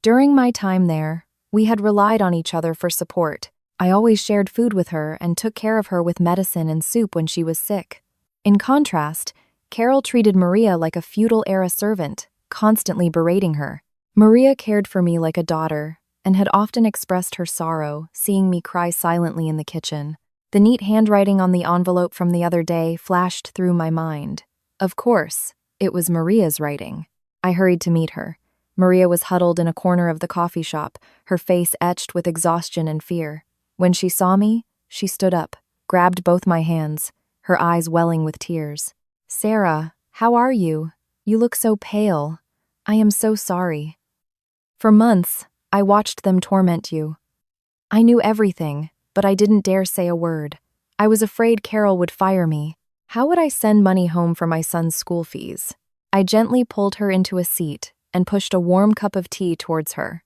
Speaker 1: During my time there, we had relied on each other for support. I always shared food with her and took care of her with medicine and soup when she was sick. In contrast, Carol treated Maria like a feudal-era servant, constantly berating her. Maria cared for me like a daughter and had often expressed her sorrow, seeing me cry silently in the kitchen. The neat handwriting on the envelope from the other day flashed through my mind. Of course, it was Maria's writing. I hurried to meet her. Maria was huddled in a corner of the coffee shop, her face etched with exhaustion and fear. When she saw me, she stood up, grabbed both my hands, her eyes welling with tears. "Sarah, how are you? You look so pale. I am so sorry. For months, I watched them torment you. I knew everything, but I didn't dare say a word. I was afraid Carol would fire me. How would I send money home for my son's school fees?" I gently pulled her into a seat and pushed a warm cup of tea towards her.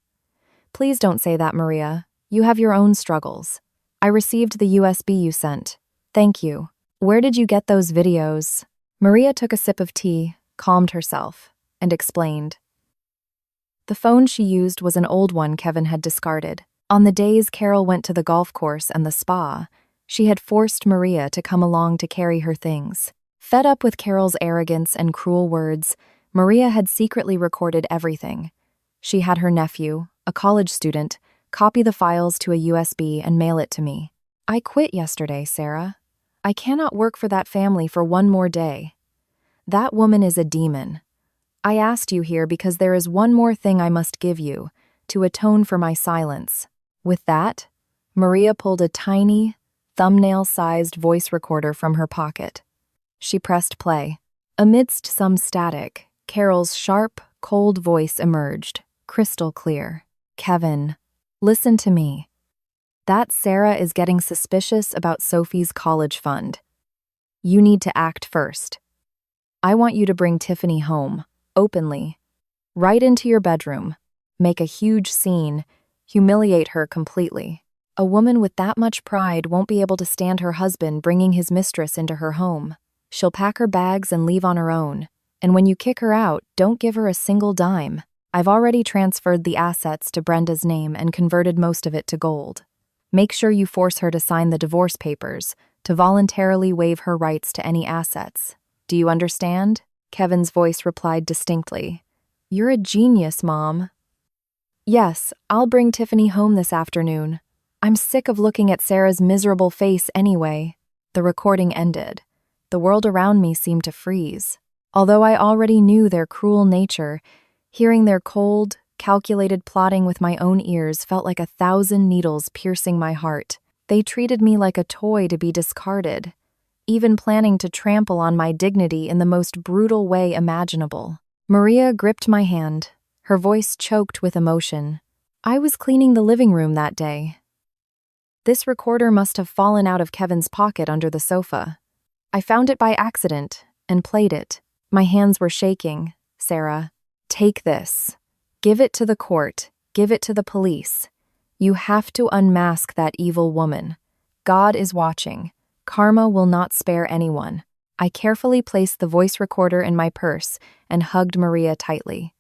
Speaker 1: "Please don't say that, Maria. You have your own struggles. I received the USB you sent. Thank you. Where did you get those videos?" Maria took a sip of tea, calmed herself, and explained. The phone she used was an old one Kevin had discarded. On the days Carol went to the golf course and the spa, she had forced Maria to come along to carry her things. Fed up with Carol's arrogance and cruel words, Maria had secretly recorded everything. She had her nephew, a college student, copy the files to a USB and mail it to me. "I quit yesterday, Sarah. I cannot work for that family for one more day. That woman is a demon. I asked you here because there is one more thing I must give you, to atone for my silence." With that, Maria pulled a tiny, thumbnail-sized voice recorder from her pocket. She pressed play. Amidst some static, Carol's sharp, cold voice emerged, crystal clear. "Kevin, listen to me. That Sarah is getting suspicious about Sophie's college fund. You need to act first. I want you to bring Tiffany home, openly, right into your bedroom, make a huge scene, humiliate her completely. A woman with that much pride won't be able to stand her husband bringing his mistress into her home. She'll pack her bags and leave on her own. And when you kick her out, don't give her a single dime. I've already transferred the assets to Brenda's name and converted most of it to gold. Make sure you force her to sign the divorce papers, to voluntarily waive her rights to any assets. Do you understand?" Kevin's voice replied distinctly. "You're a genius, Mom." "Yes, I'll bring Tiffany home this afternoon. I'm sick of looking at Sarah's miserable face anyway." The recording ended. The world around me seemed to freeze. Although I already knew their cruel nature, hearing their cold, calculated plotting with my own ears felt like 1,000 needles piercing my heart. They treated me like a toy to be discarded, even planning to trample on my dignity in the most brutal way imaginable. Maria gripped my hand, her voice choked with emotion. "I was cleaning the living room that day. This recorder must have fallen out of Kevin's pocket under the sofa. I found it by accident and played it. My hands were shaking. Sarah, take this. Give it to the court. Give it to the police. You have to unmask that evil woman. God is watching. Karma will not spare anyone." I carefully placed the voice recorder in my purse and hugged Maria tightly.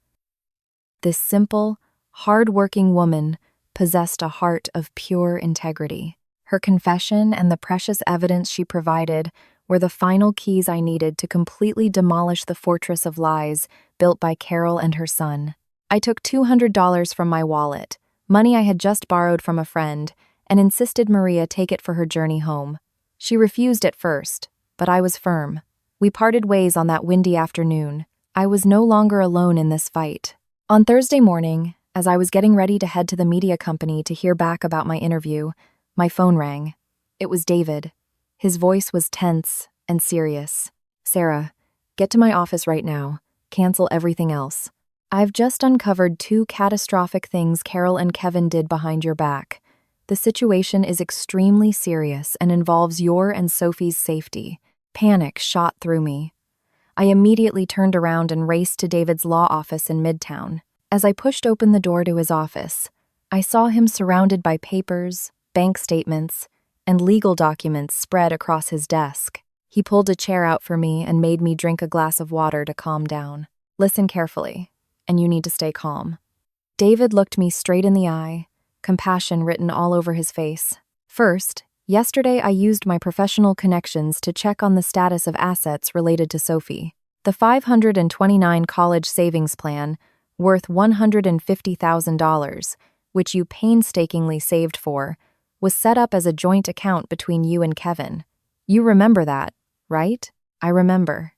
Speaker 1: This simple, hard-working woman possessed a heart of pure integrity. Her confession and the precious evidence she provided were the final keys I needed to completely demolish the fortress of lies built by Carol and her son. I took $200 from my wallet, money I had just borrowed from a friend, and insisted Maria take it for her journey home. She refused at first, but I was firm. We parted ways on that windy afternoon. I was no longer alone in this fight. On Thursday morning, as I was getting ready to head to the media company to hear back about my interview, my phone rang. It was David. His voice was tense and serious. "Sarah, get to my office right now. Cancel everything else. I've just uncovered 2 catastrophic things Carol and Kevin did behind your back. The situation is extremely serious and involves your and Sophie's safety." Panic shot through me. I immediately turned around and raced to David's law office in Midtown. As I pushed open the door to his office, I saw him surrounded by papers, bank statements, and legal documents spread across his desk. He pulled a chair out for me and made me drink a glass of water to calm down. "Listen carefully, and you need to stay calm." David looked me straight in the eye, compassion written all over his face. "First, yesterday I used my professional connections to check on the status of assets related to Sophie. The 529 college savings plan, worth $150,000, which you painstakingly saved for, was set up as a joint account between you and Kevin. You remember that, right? I remember.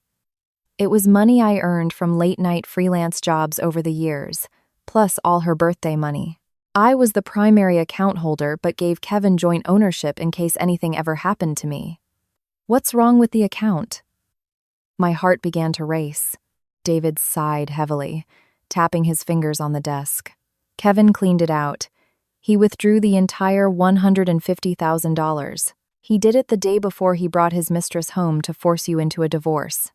Speaker 1: It was money I earned from late-night freelance jobs over the years, plus all her birthday money. I was the primary account holder but gave Kevin joint ownership in case anything ever happened to me. What's wrong with the account? My heart began to race. David sighed heavily, tapping his fingers on the desk. Kevin cleaned it out. He withdrew the entire $150,000. He did it the day before he brought his mistress home to force you into a divorce.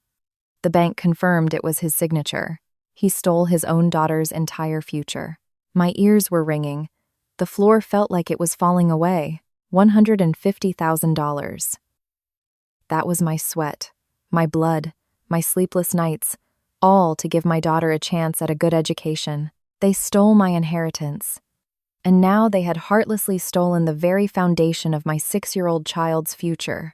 Speaker 1: The bank confirmed it was his signature. He stole his own daughter's entire future. My ears were ringing. The floor felt like it was falling away. $150,000. That was my sweat, my blood, my sleepless nights, all to give my daughter a chance at a good education. They stole my inheritance. And now they had heartlessly stolen the very foundation of my 6-year-old child's future.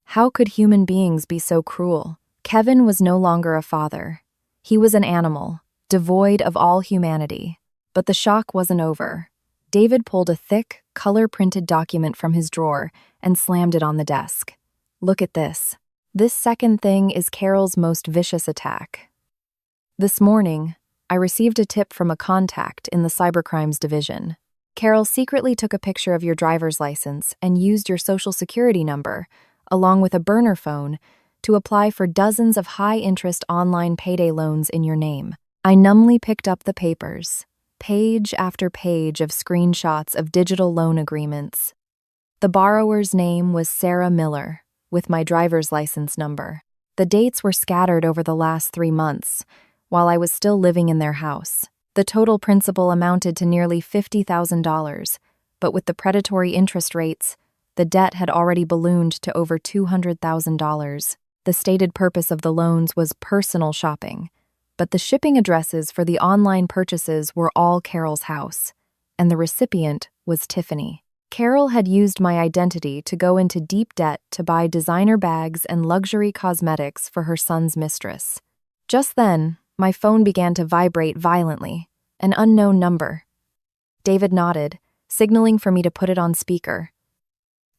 Speaker 1: How could human beings be so cruel? Kevin was no longer a father. He was an animal, devoid of all humanity. But the shock wasn't over. David pulled a thick, color-printed document from his drawer and slammed it on the desk. Look at this. This second thing is Carol's most vicious attack. This morning, I received a tip from a contact in the cybercrimes division. Carol secretly took a picture of your driver's license and used your social security number, along with a burner phone, to apply for dozens of high-interest online payday loans in your name. I numbly picked up the papers. Page after page of screenshots of digital loan agreements. The borrower's name was Sarah Miller, with my driver's license number. The dates were scattered over the last 3 months, while I was still living in their house. The total principal amounted to nearly $50,000, but with the predatory interest rates, the debt had already ballooned to over $200,000. The stated purpose of the loans was personal shopping, but the shipping addresses for the online purchases were all Carol's house, and the recipient was Tiffany. Carol had used my identity to go into deep debt to buy designer bags and luxury cosmetics for her son's mistress. Just then, my phone began to vibrate violently, an unknown number. David nodded, signaling for me to put it on speaker.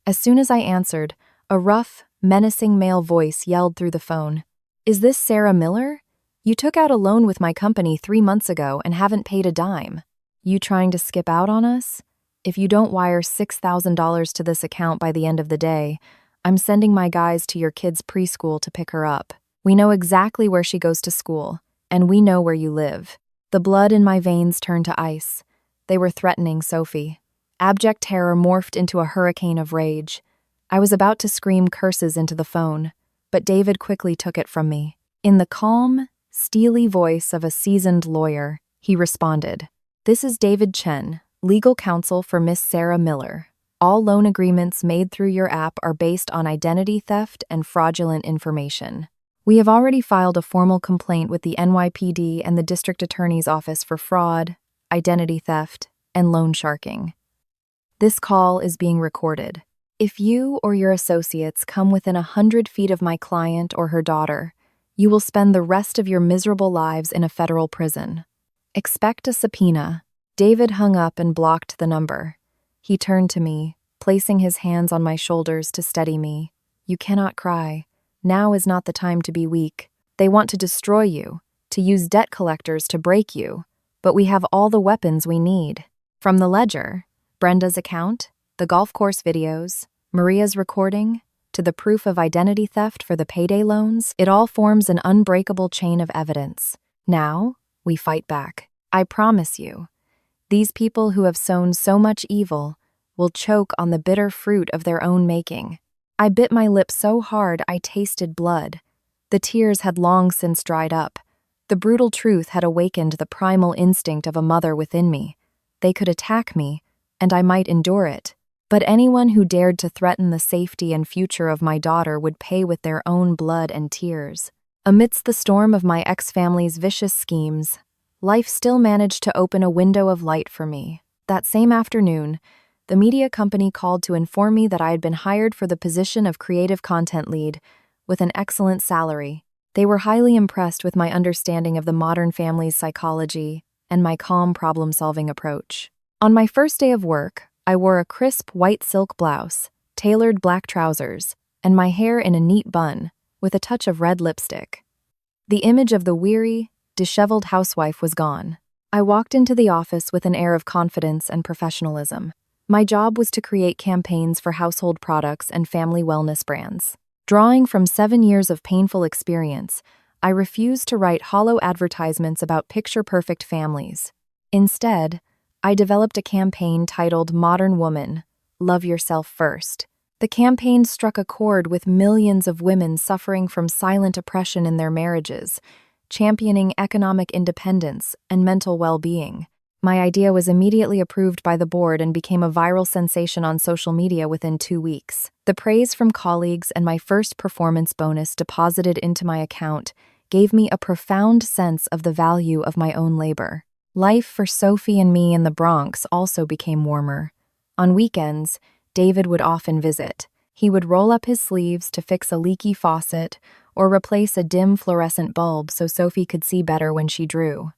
Speaker 1: As soon as I answered, a rough, menacing male voice yelled through the phone. "Is this Sarah Miller? You took out a loan with my company 3 months ago and haven't paid a dime. You trying to skip out on us? If you don't wire $6,000 to this account by the end of the day, I'm sending my guys to your kid's preschool to pick her up. We know exactly where she goes to school, and we know where you live." The blood in my veins turned to ice. They were threatening Sophie. Abject terror morphed into a hurricane of rage. I was about to scream curses into the phone, but David quickly took it from me. In the calm, steely voice of a seasoned lawyer, he responded, "This is David Chen, legal counsel for Miss Sarah Miller. All loan agreements made through your app are based on identity theft and fraudulent information. We have already filed a formal complaint with the NYPD and the District Attorney's Office for fraud, identity theft, and loan sharking. This call is being recorded. If you or your associates come within 100 feet of my client or her daughter, you will spend the rest of your miserable lives in a federal prison. Expect a subpoena." David hung up and blocked the number. He turned to me, placing his hands on my shoulders to steady me. "You cannot cry. Now is not the time to be weak. They want to destroy you, to use debt collectors to break you, but we have all the weapons we need. From the ledger, Brenda's account, the golf course videos, Maria's recording, to the proof of identity theft for the payday loans, it all forms an unbreakable chain of evidence. Now, we fight back. I promise you, these people who have sown so much evil will choke on the bitter fruit of their own making." I bit my lip so hard I tasted blood. The tears had long since dried up. The brutal truth had awakened the primal instinct of a mother within me. They could attack me, and I might endure it. But anyone who dared to threaten the safety and future of my daughter would pay with their own blood and tears. Amidst the storm of my ex-family's vicious schemes, life still managed to open a window of light for me. That same afternoon, the media company called to inform me that I had been hired for the position of creative content lead, with an excellent salary. They were highly impressed with my understanding of the modern family's psychology and my calm problem-solving approach. On my first day of work, I wore a crisp white silk blouse, tailored black trousers, and my hair in a neat bun, with a touch of red lipstick. The image of the weary, disheveled housewife was gone. I walked into the office with an air of confidence and professionalism. My job was to create campaigns for household products and family wellness brands. Drawing from 7 years of painful experience, I refused to write hollow advertisements about picture-perfect families. Instead, I developed a campaign titled Modern Woman, Love Yourself First. The campaign struck a chord with millions of women suffering from silent oppression in their marriages, championing economic independence and mental well-being. My idea was immediately approved by the board and became a viral sensation on social media within 2 weeks. The praise from colleagues and my first performance bonus deposited into my account gave me a profound sense of the value of my own labor. Life for Sophie and me in the Bronx also became warmer. On weekends, David would often visit. He would roll up his sleeves to fix a leaky faucet or replace a dim fluorescent bulb so Sophie could see better when she drew.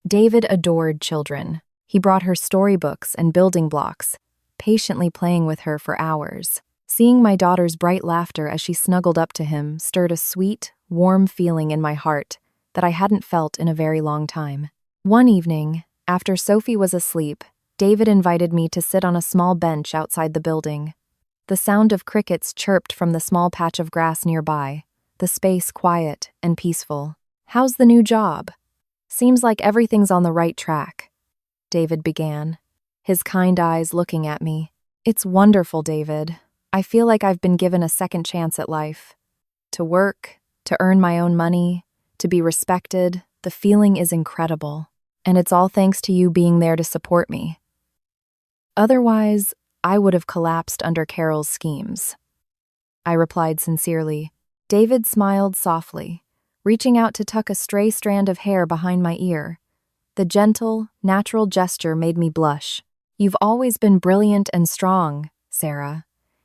Speaker 1: David adored children. He brought her storybooks and building blocks, patiently playing with her for hours. Seeing my daughter's bright laughter as she snuggled up to him stirred a sweet, warm feeling in my heart that I hadn't felt in a very long time. One evening, after Sophie was asleep, David invited me to sit on a small bench outside the building. The sound of crickets chirped from the small patch of grass nearby, the space quiet and peaceful. "How's the new job?" "Seems like everything's on the right track," David began, his kind eyes looking at me. "It's wonderful, David. I feel like I've been given a second chance at life. To work, to earn my own money, to be respected, the feeling is incredible. And it's all thanks to you being there to support me. Otherwise, I would have collapsed under Carol's schemes." I replied sincerely. David smiled softly, reaching out to tuck a stray strand of hair behind my ear. The gentle, natural gesture made me blush. "You've always been brilliant and strong, Sarah.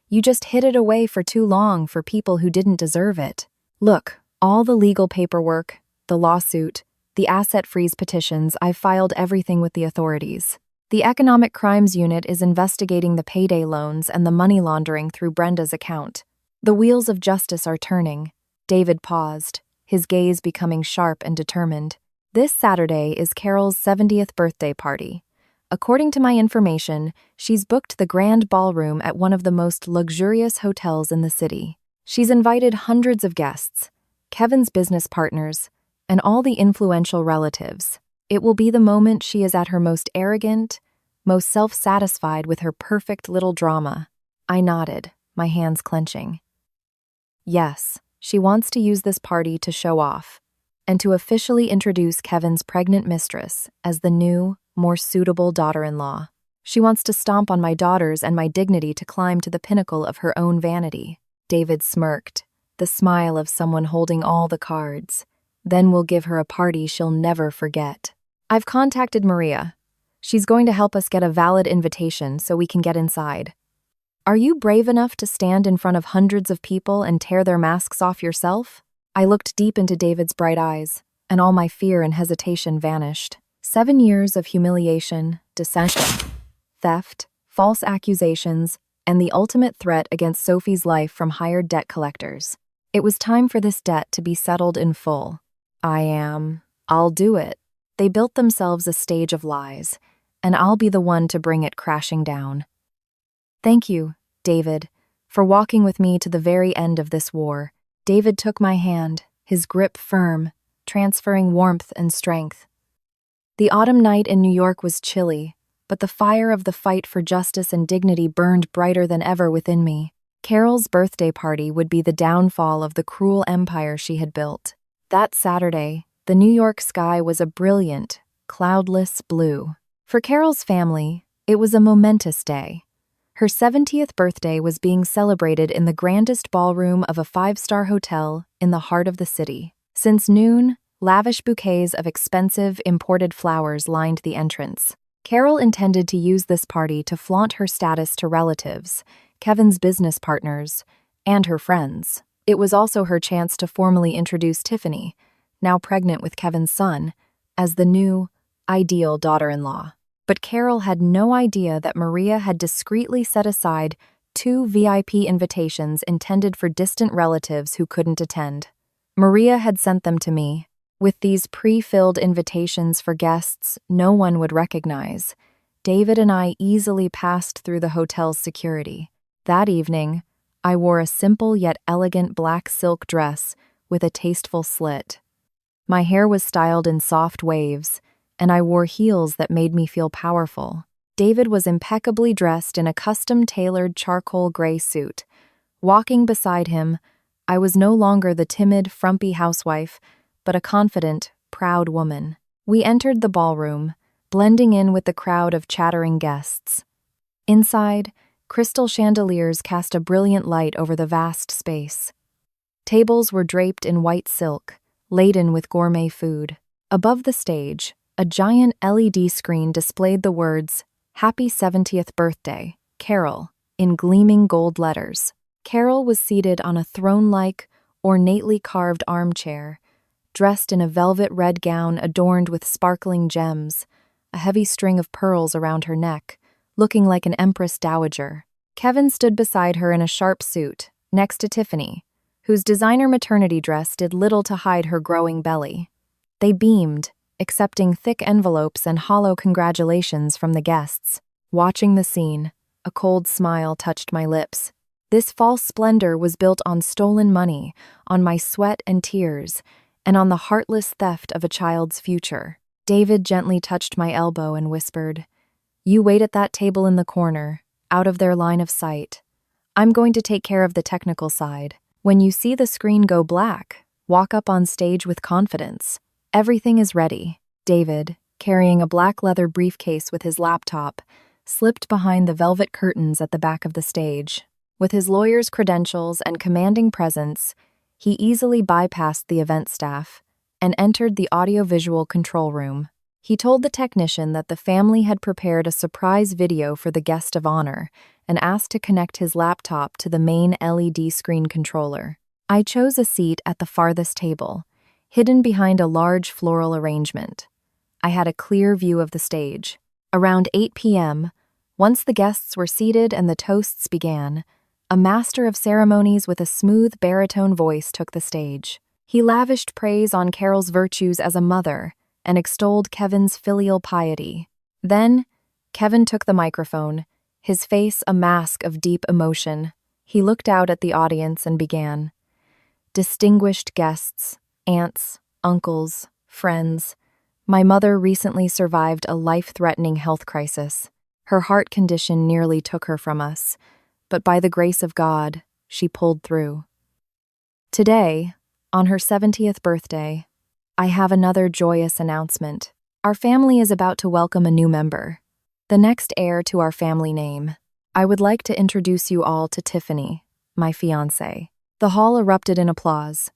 Speaker 1: You just hid it away for too long for people who didn't deserve it. Look, all the legal paperwork, the lawsuit, the asset freeze petitions, I've filed everything with the authorities. The Economic Crimes Unit is investigating the payday loans and the money laundering through Brenda's account. The wheels of justice are turning." David paused, his gaze becoming sharp and determined. "This Saturday is Carol's 70th birthday party. According to my information, she's booked the grand ballroom at one of the most luxurious hotels in the city. She's invited hundreds of guests, Kevin's business partners, and all the influential relatives. It will be the moment she is at her most arrogant, most self-satisfied with her perfect little drama." I nodded, my hands clenching. Yes, she wants to use this party to show off, and to officially introduce Kevin's pregnant mistress as the new, more suitable daughter-in-law. She wants to stomp on my daughters and my dignity to climb to the pinnacle of her own vanity. David smirked, the smile of someone holding all the cards. "Then we'll give her a party she'll never forget." "I've contacted Maria. She's going to help us get a valid invitation so we can get inside. Are you brave enough to stand in front of hundreds of people and tear their masks off yourself?" I looked deep into David's bright eyes, and all my fear and hesitation vanished. 7 years of humiliation, dissension, theft, false accusations, and the ultimate threat against Sophie's life from hired debt collectors. It was time for this debt to be settled in full. I'll do it. They built themselves a stage of lies, and I'll be the one to bring it crashing down. Thank you, David, for walking with me to the very end of this war. David took my hand, his grip firm, transferring warmth and strength. The autumn night in New York was chilly, but the fire of the fight for justice and dignity burned brighter than ever within me. Carol's birthday party would be the downfall of the cruel empire she had built. That Saturday, the New York sky was a brilliant, cloudless blue. For Carol's family, it was a momentous day. Her 70th birthday was being celebrated in the grandest ballroom of a 5-star hotel in the heart of the city. Since noon, lavish bouquets of expensive, imported flowers lined the entrance. Carol intended to use this party to flaunt her status to relatives, Kevin's business partners, and her friends. It was also her chance to formally introduce Tiffany, now pregnant with Kevin's son, as the new, ideal daughter-in-law. But Carol had no idea that Maria had discreetly set aside 2 VIP invitations intended for distant relatives who couldn't attend. Maria had sent them to me, with these pre-filled invitations for guests no one would recognize. David and I easily passed through the hotel's security. That evening, I wore a simple yet elegant black silk dress with a tasteful slit. My hair was styled in soft waves, and I wore heels that made me feel powerful. David was impeccably dressed in a custom-tailored charcoal gray suit. Walking beside him, I was no longer the timid, frumpy housewife, but a confident, proud woman. We entered the ballroom, blending in with the crowd of chattering guests. Inside, crystal chandeliers cast a brilliant light over the vast space. Tables were draped in white silk, laden with gourmet food. Above the stage, a giant LED screen displayed the words, "Happy 70th Birthday, Carol," in gleaming gold letters. Carol was seated on a throne-like, ornately carved armchair, dressed in a velvet red gown adorned with sparkling gems, a heavy string of pearls around her neck, looking like an empress dowager. Kevin stood beside her in a sharp suit, next to Tiffany, whose designer maternity dress did little to hide her growing belly. They beamed, accepting thick envelopes and hollow congratulations from the guests. Watching the scene, a cold smile touched my lips. This false splendor was built on stolen money, on my sweat and tears, and on the heartless theft of a child's future. David gently touched my elbow and whispered, "You wait at that table in the corner, out of their line of sight. I'm going to take care of the technical side. When you see the screen go black, walk up on stage with confidence. Everything is ready." David, carrying a black leather briefcase with his laptop, slipped behind the velvet curtains at the back of the stage. With his lawyer's credentials and commanding presence, he easily bypassed the event staff and entered the audiovisual control room. He told the technician that the family had prepared a surprise video for the guest of honor and asked to connect his laptop to the main LED screen controller. I chose a seat at the farthest table, hidden behind a large floral arrangement. I had a clear view of the stage. Around 8 p.m., once the guests were seated and the toasts began, a master of ceremonies with a smooth baritone voice took the stage. He lavished praise on Carol's virtues as a mother and extolled Kevin's filial piety. Then, Kevin took the microphone, his face a mask of deep emotion. He looked out at the audience and began. "Distinguished guests, aunts, uncles, friends, my mother recently survived a life-threatening health crisis. Her heart condition nearly took her from us, but by the grace of God, she pulled through. Today, on her 70th birthday, I have another joyous announcement. Our family is about to welcome a new member, the next heir to our family name. I would like to introduce you all to Tiffany, my fiancée." The hall erupted in applause.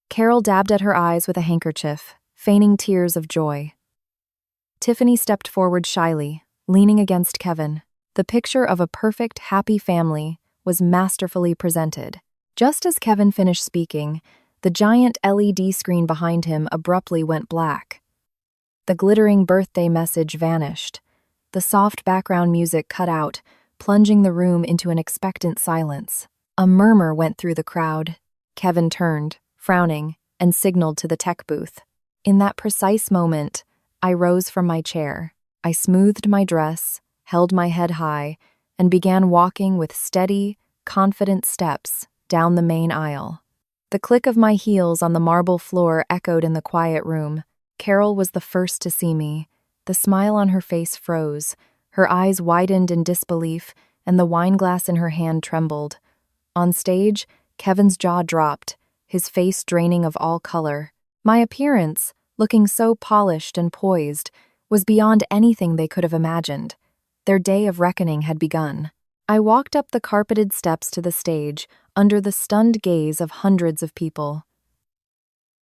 Speaker 1: Carol dabbed at her eyes with a handkerchief, feigning tears of joy. Tiffany stepped forward shyly, leaning against Kevin. The picture of a perfect, happy family was masterfully presented. Just as Kevin finished speaking, the giant LED screen behind him abruptly went black. The glittering birthday message vanished. The soft background music cut out, plunging the room into an expectant silence. A murmur went through the crowd. Kevin turned, frowning, and signaled to the tech booth. In that precise moment, I rose from my chair. I smoothed my dress, held my head high, and began walking with steady, confident steps down the main aisle. The click of my heels on the marble floor echoed in the quiet room. Carol was the first to see me. The smile on her face froze. Her eyes widened in disbelief, and the wineglass in her hand trembled. On stage, Kevin's jaw dropped, his face draining of all color. My appearance, looking so polished and poised, was beyond anything they could have imagined. Their day of reckoning had begun. I walked up the carpeted steps to the stage, under the stunned gaze of hundreds of people.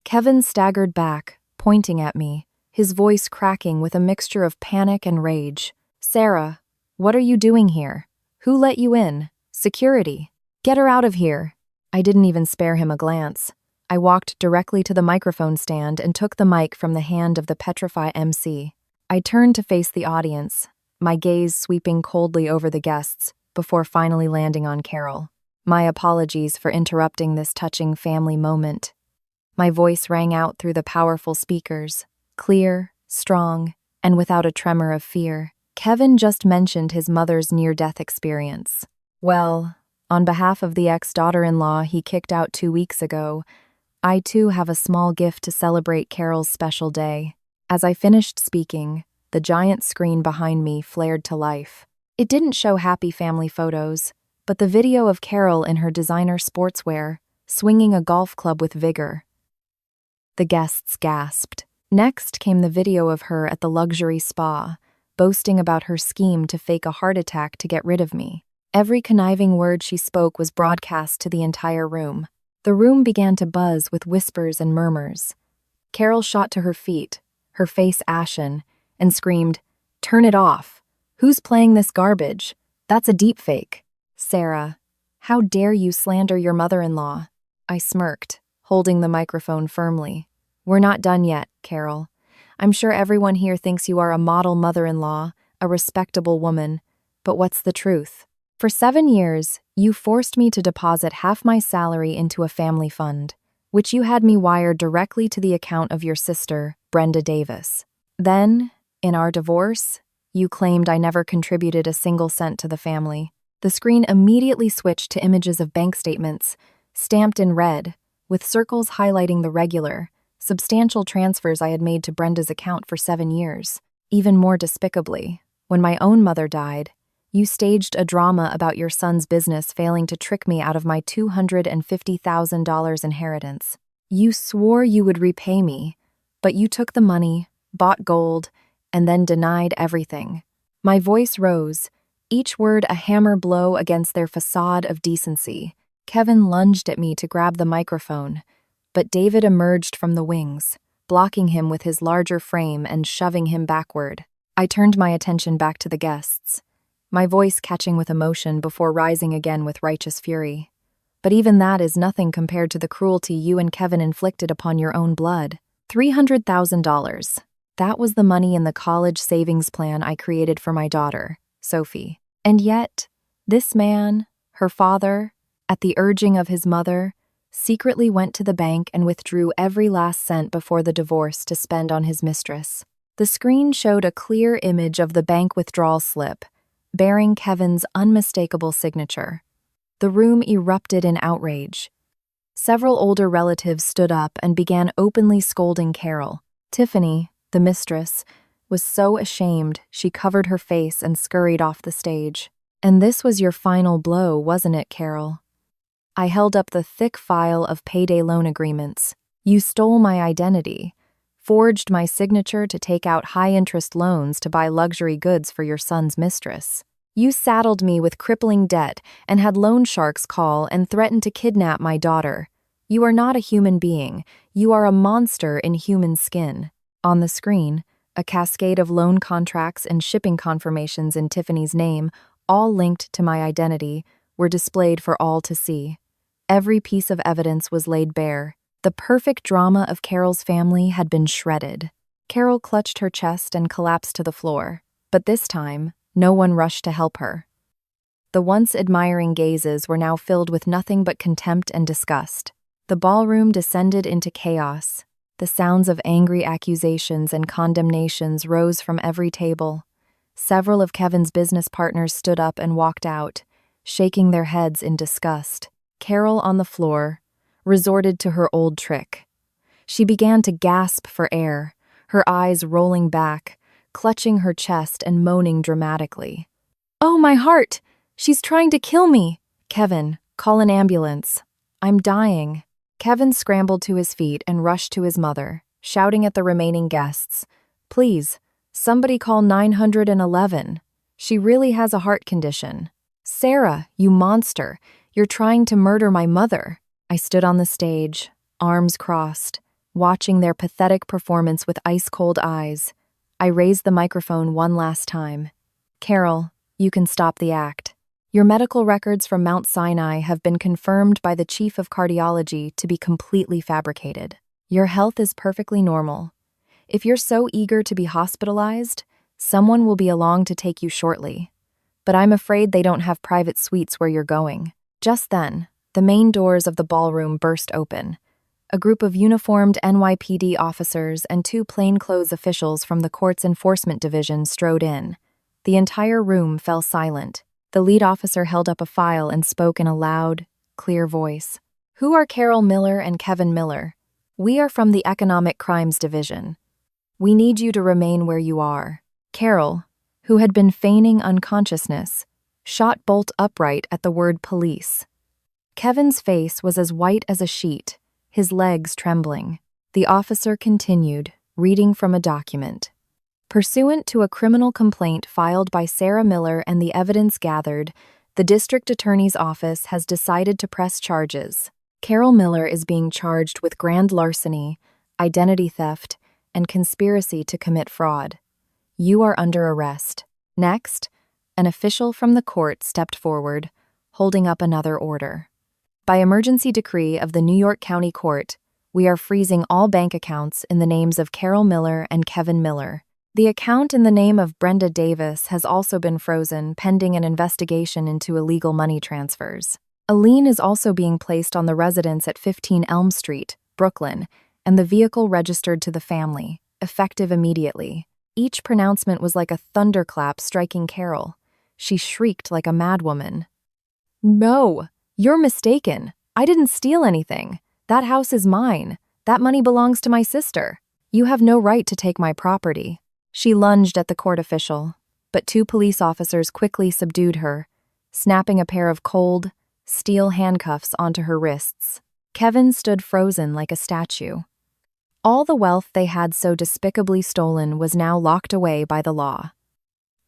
Speaker 1: Kevin staggered back, pointing at me, his voice cracking with a mixture of panic and rage. "Sarah, what are you doing here? Who let you in? Security. Get her out of here." I didn't even spare him a glance. I walked directly to the microphone stand and took the mic from the hand of the petrified MC. I turned to face the audience, my gaze sweeping coldly over the guests, before finally landing on Carol. My apologies for interrupting this touching family moment. My voice rang out through the powerful speakers, clear, strong, and without a tremor of fear. Kevin just mentioned his mother's near-death experience. Well, on behalf of the ex-daughter-in-law he kicked out 2 weeks ago, I too have a small gift to celebrate Carol's special day. As I finished speaking, the giant screen behind me flared to life. It didn't show happy family photos, but the video of Carol in her designer sportswear, swinging a golf club with vigor. The guests gasped. Next came the video of her at the luxury spa, boasting about her scheme to fake a heart attack to get rid of me. Every conniving word she spoke was broadcast to the entire room. The room began to buzz with whispers and murmurs. Carol shot to her feet, her face ashen, and screamed, "Turn it off! Who's playing this garbage? That's a deepfake." "Sarah, how dare you slander your mother-in-law?" I smirked, holding the microphone firmly. "We're not done yet, Carol. I'm sure everyone here thinks you are a model mother-in-law, a respectable woman, but what's the truth? For 7 years, you forced me to deposit half my salary into a family fund, which you had me wire directly to the account of your sister, Brenda Davis. Then, in our divorce, you claimed I never contributed a single cent to the family." The screen immediately switched to images of bank statements, stamped in red, with circles highlighting the regular, substantial transfers I had made to Brenda's account for 7 years. Even more despicably, when my own mother died, you staged a drama about your son's business failing to trick me out of my $250,000 inheritance. You swore you would repay me, but you took the money, bought gold, and then denied everything. My voice rose, each word a hammer blow against their facade of decency. Kevin lunged at me to grab the microphone, but David emerged from the wings, blocking him with his larger frame and shoving him backward. I turned my attention back to the guests, my voice catching with emotion before rising again with righteous fury. "But even that is nothing compared to the cruelty you and Kevin inflicted upon your own blood. $300,000. That was the money in the college savings plan I created for my daughter, Sophie. And yet, this man, her father, at the urging of his mother, secretly went to the bank and withdrew every last cent before the divorce to spend on his mistress." The screen showed a clear image of the bank withdrawal slip, bearing Kevin's unmistakable signature. The room erupted in outrage. Several older relatives stood up and began openly scolding Carol. Tiffany, the mistress, was so ashamed she covered her face and scurried off the stage. "And this was your final blow, wasn't it, Carol?" I held up the thick file of payday loan agreements. "You stole my identity, forged my signature to take out high-interest loans to buy luxury goods for your son's mistress. You saddled me with crippling debt and had loan sharks call and threaten to kidnap my daughter. You are not a human being. You are a monster in human skin." On the screen, a cascade of loan contracts and shipping confirmations in Tiffany's name, all linked to my identity, were displayed for all to see. Every piece of evidence was laid bare. The perfect drama of Carol's family had been shredded. Carol clutched her chest and collapsed to the floor, but this time, no one rushed to help her. The once admiring gazes were now filled with nothing but contempt and disgust. The ballroom descended into chaos. The sounds of angry accusations and condemnations rose from every table. Several of Kevin's business partners stood up and walked out, shaking their heads in disgust. Carol, on the floor, resorted to her old trick. She began to gasp for air, her eyes rolling back, clutching her chest and moaning dramatically. "Oh, my heart! She's trying to kill me!" "Kevin, call an ambulance. I'm dying." Kevin scrambled to his feet and rushed to his mother, shouting at the remaining guests, "Please, somebody call 911. She really has a heart condition." "Sarah, you monster! You're trying to murder my mother." I stood on the stage, arms crossed, watching their pathetic performance with ice-cold eyes. I raised the microphone one last time. "Carol, you can stop the act. Your medical records from Mount Sinai have been confirmed by the chief of cardiology to be completely fabricated. Your health is perfectly normal. If you're so eager to be hospitalized, someone will be along to take you shortly. But I'm afraid they don't have private suites where you're going. Just then, the main doors of the ballroom burst open. A group of uniformed NYPD officers and two plainclothes officials from the court's enforcement division strode in. The entire room fell silent. The lead officer held up a file and spoke in a loud, clear voice. "Who are Carol Miller and Kevin Miller? We are from the Economic Crimes Division. We need you to remain where you are." Carol, who had been feigning unconsciousness, shot bolt upright at the word police. Kevin's face was as white as a sheet, his legs trembling. The officer continued, reading from a document. Pursuant to a criminal complaint filed by Sarah Miller and the evidence gathered, the district attorney's office has decided to press charges. Carol Miller is being charged with grand larceny, identity theft, and conspiracy to commit fraud. You are under arrest. Next, an official from the court stepped forward, holding up another order. By emergency decree of the New York County Court, we are freezing all bank accounts in the names of Carol Miller and Kevin Miller. The account in the name of Brenda Davis has also been frozen pending an investigation into illegal money transfers. A lien is also being placed on the residence at 15 Elm Street, Brooklyn, and the vehicle registered to the family, effective immediately. Each pronouncement was like a thunderclap striking Carol. She shrieked like a madwoman. "No, you're mistaken. I didn't steal anything. That house is mine. That money belongs to my sister. You have no right to take my property." She lunged at the court official, but two police officers quickly subdued her, snapping a pair of cold, steel handcuffs onto her wrists. Kevin stood frozen like a statue. All the wealth they had so despicably stolen was now locked away by the law.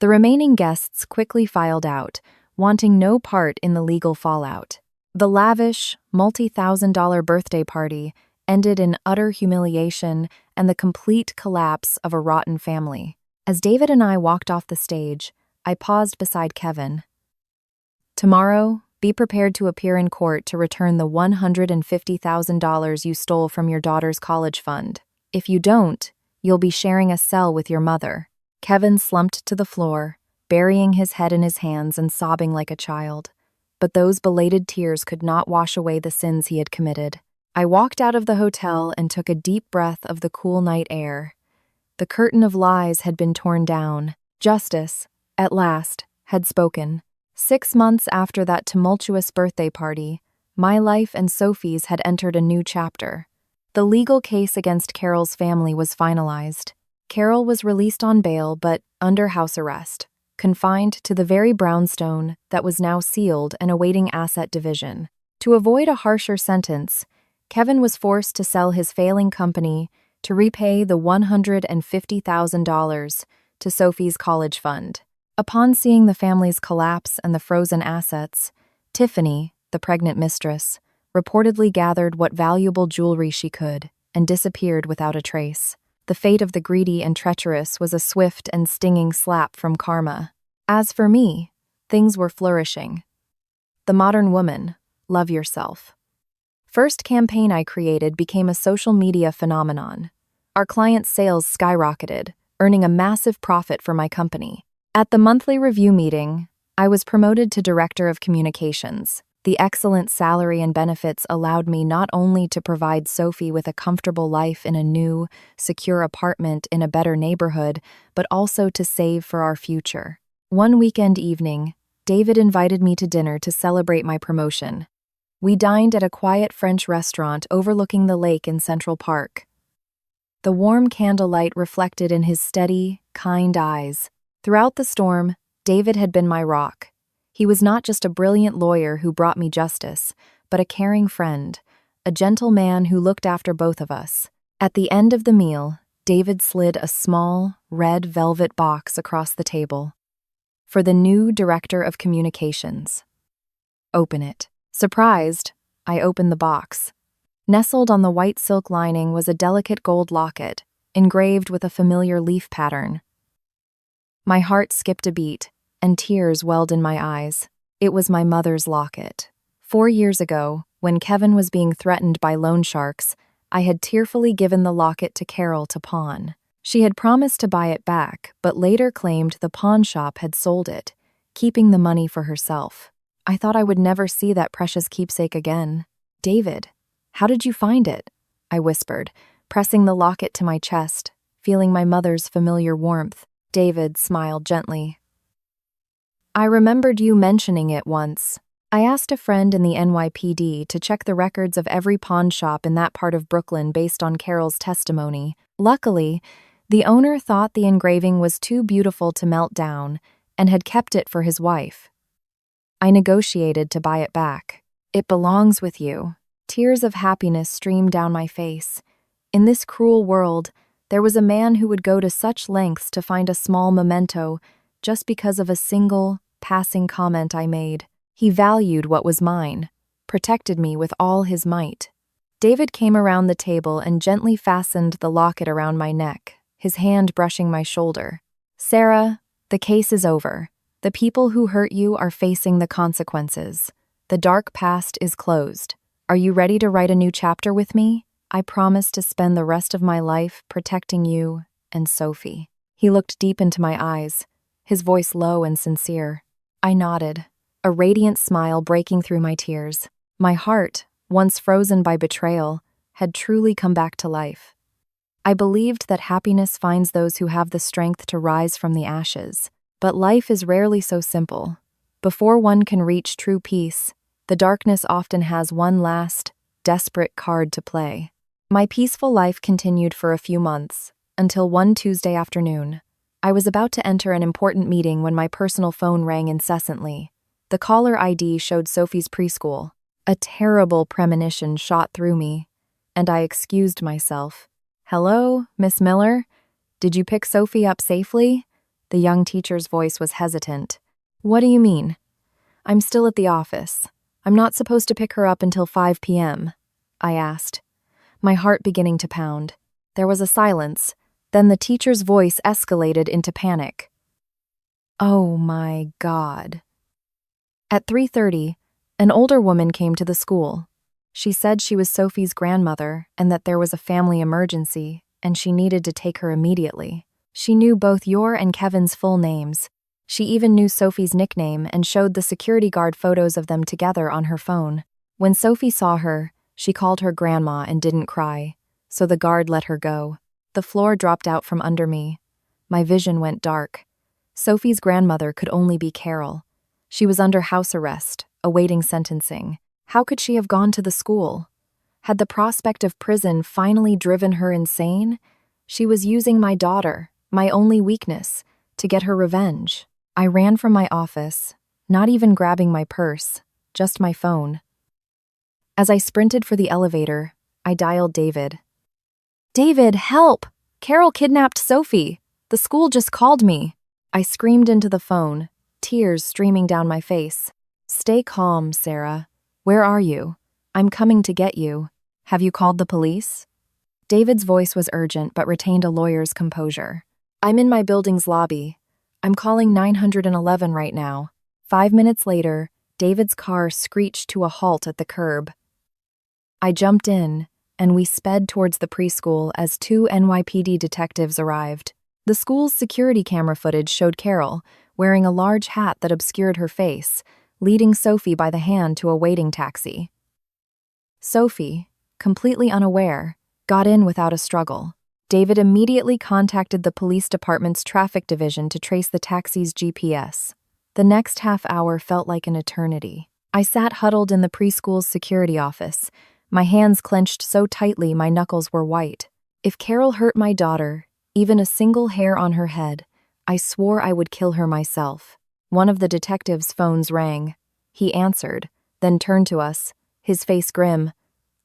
Speaker 1: The remaining guests quickly filed out, wanting no part in the legal fallout. The lavish, multi-thousand-dollar birthday party ended in utter humiliation and the complete collapse of a rotten family. As David and I walked off the stage, I paused beside Kevin. "Tomorrow, be prepared to appear in court to return the $150,000 you stole from your daughter's college fund. If you don't, you'll be sharing a cell with your mother." Kevin slumped to the floor, burying his head in his hands and sobbing like a child. But those belated tears could not wash away the sins he had committed. I walked out of the hotel and took a deep breath of the cool night air. The curtain of lies had been torn down. Justice, at last, had spoken. 6 months after that tumultuous birthday party, my life and Sophie's had entered a new chapter. The legal case against Carol's family was finalized. Carol was released on bail but under house arrest, confined to the very brownstone that was now sealed and awaiting asset division. To avoid a harsher sentence, Kevin was forced to sell his failing company to repay the $150,000 to Sophie's college fund. Upon seeing the family's collapse and the frozen assets, Tiffany, the pregnant mistress, reportedly gathered what valuable jewelry she could and disappeared without a trace. The fate of the greedy and treacherous was a swift and stinging slap from karma. As for me, things were flourishing. The modern woman, love yourself. First campaign I created became a social media phenomenon. Our client sales skyrocketed, earning a massive profit for my company. At the monthly review meeting, I was promoted to Director of Communications. The excellent salary and benefits allowed me not only to provide Sophie with a comfortable life in a new, secure apartment in a better neighborhood, but also to save for our future. One weekend evening, David invited me to dinner to celebrate my promotion. We dined at a quiet French restaurant overlooking the lake in Central Park. The warm candlelight reflected in his steady, kind eyes. Throughout the storm, David had been my rock. He was not just a brilliant lawyer who brought me justice, but a caring friend, a gentle man who looked after both of us. At the end of the meal, David slid a small, red velvet box across the table. "For the new Director of Communications." "Open it." Surprised, I opened the box. Nestled on the white silk lining was a delicate gold locket, engraved with a familiar leaf pattern. My heart skipped a beat, and tears welled in my eyes. It was my mother's locket. 4 years ago, when Kevin was being threatened by loan sharks, I had tearfully given the locket to Carol to pawn. She had promised to buy it back, but later claimed the pawn shop had sold it, keeping the money for herself. I thought I would never see that precious keepsake again. "David, how did you find it?" I whispered, pressing the locket to my chest, feeling my mother's familiar warmth. David smiled gently. "I remembered you mentioning it once. I asked a friend in the NYPD to check the records of every pawn shop in that part of Brooklyn based on Carol's testimony. Luckily, the owner thought the engraving was too beautiful to melt down and had kept it for his wife. I negotiated to buy it back. It belongs with you." Tears of happiness streamed down my face. In this cruel world, there was a man who would go to such lengths to find a small memento just because of a single, passing comment I made. He valued what was mine, protected me with all his might. David came around the table and gently fastened the locket around my neck, his hand brushing my shoulder. "Sarah, the case is over. The people who hurt you are facing the consequences. The dark past is closed. Are you ready to write a new chapter with me? I promise to spend the rest of my life protecting you and Sophie." He looked deep into my eyes, his voice low and sincere. I nodded, a radiant smile breaking through my tears. My heart, once frozen by betrayal, had truly come back to life. I believed that happiness finds those who have the strength to rise from the ashes. But life is rarely so simple. Before one can reach true peace, the darkness often has one last, desperate card to play. My peaceful life continued for a few months, until one Tuesday afternoon. I was about to enter an important meeting when my personal phone rang incessantly. The caller ID showed Sophie's preschool. A terrible premonition shot through me, and I excused myself. "Hello, Miss Miller? Did you pick Sophie up safely?" The young teacher's voice was hesitant. "What do you mean?" "I'm still at the office. I'm not supposed to pick her up until 5 p.m., I asked, my heart beginning to pound. There was a silence, then the teacher's voice escalated into panic. "Oh my God." At 3:30, an older woman came to the school. She said she was Sophie's grandmother and that there was a family emergency and she needed to take her immediately. She knew both your and Kevin's full names. She even knew Sophie's nickname and showed the security guard photos of them together on her phone. When Sophie saw her, she called her grandma and didn't cry, so the guard let her go. The floor dropped out from under me. My vision went dark. Sophie's grandmother could only be Carol. She was under house arrest, awaiting sentencing. How could she have gone to the school? Had the prospect of prison finally driven her insane? She was using my daughter, my only weakness, to get her revenge. I ran from my office, not even grabbing my purse, just my phone. As I sprinted for the elevator, I dialed David. "David, help! Carol kidnapped Sophie. The school just called me." I screamed into the phone, tears streaming down my face. "Stay calm, Sarah. Where are you? I'm coming to get you. Have you called the police?" David's voice was urgent but retained a lawyer's composure. "I'm in my building's lobby. I'm calling 911 right now." 5 minutes later, David's car screeched to a halt at the curb. I jumped in, and we sped towards the preschool as 2 NYPD detectives arrived. The school's security camera footage showed Carol, wearing a large hat that obscured her face, leading Sophie by the hand to a waiting taxi. Sophie, completely unaware, got in without a struggle. David immediately contacted the police department's traffic division to trace the taxi's GPS. The next half hour felt like an eternity. I sat huddled in the preschool's security office, my hands clenched so tightly my knuckles were white. If Carol hurt my daughter, even a single hair on her head, I swore I would kill her myself. One of the detectives' phones rang. He answered, then turned to us, his face grim.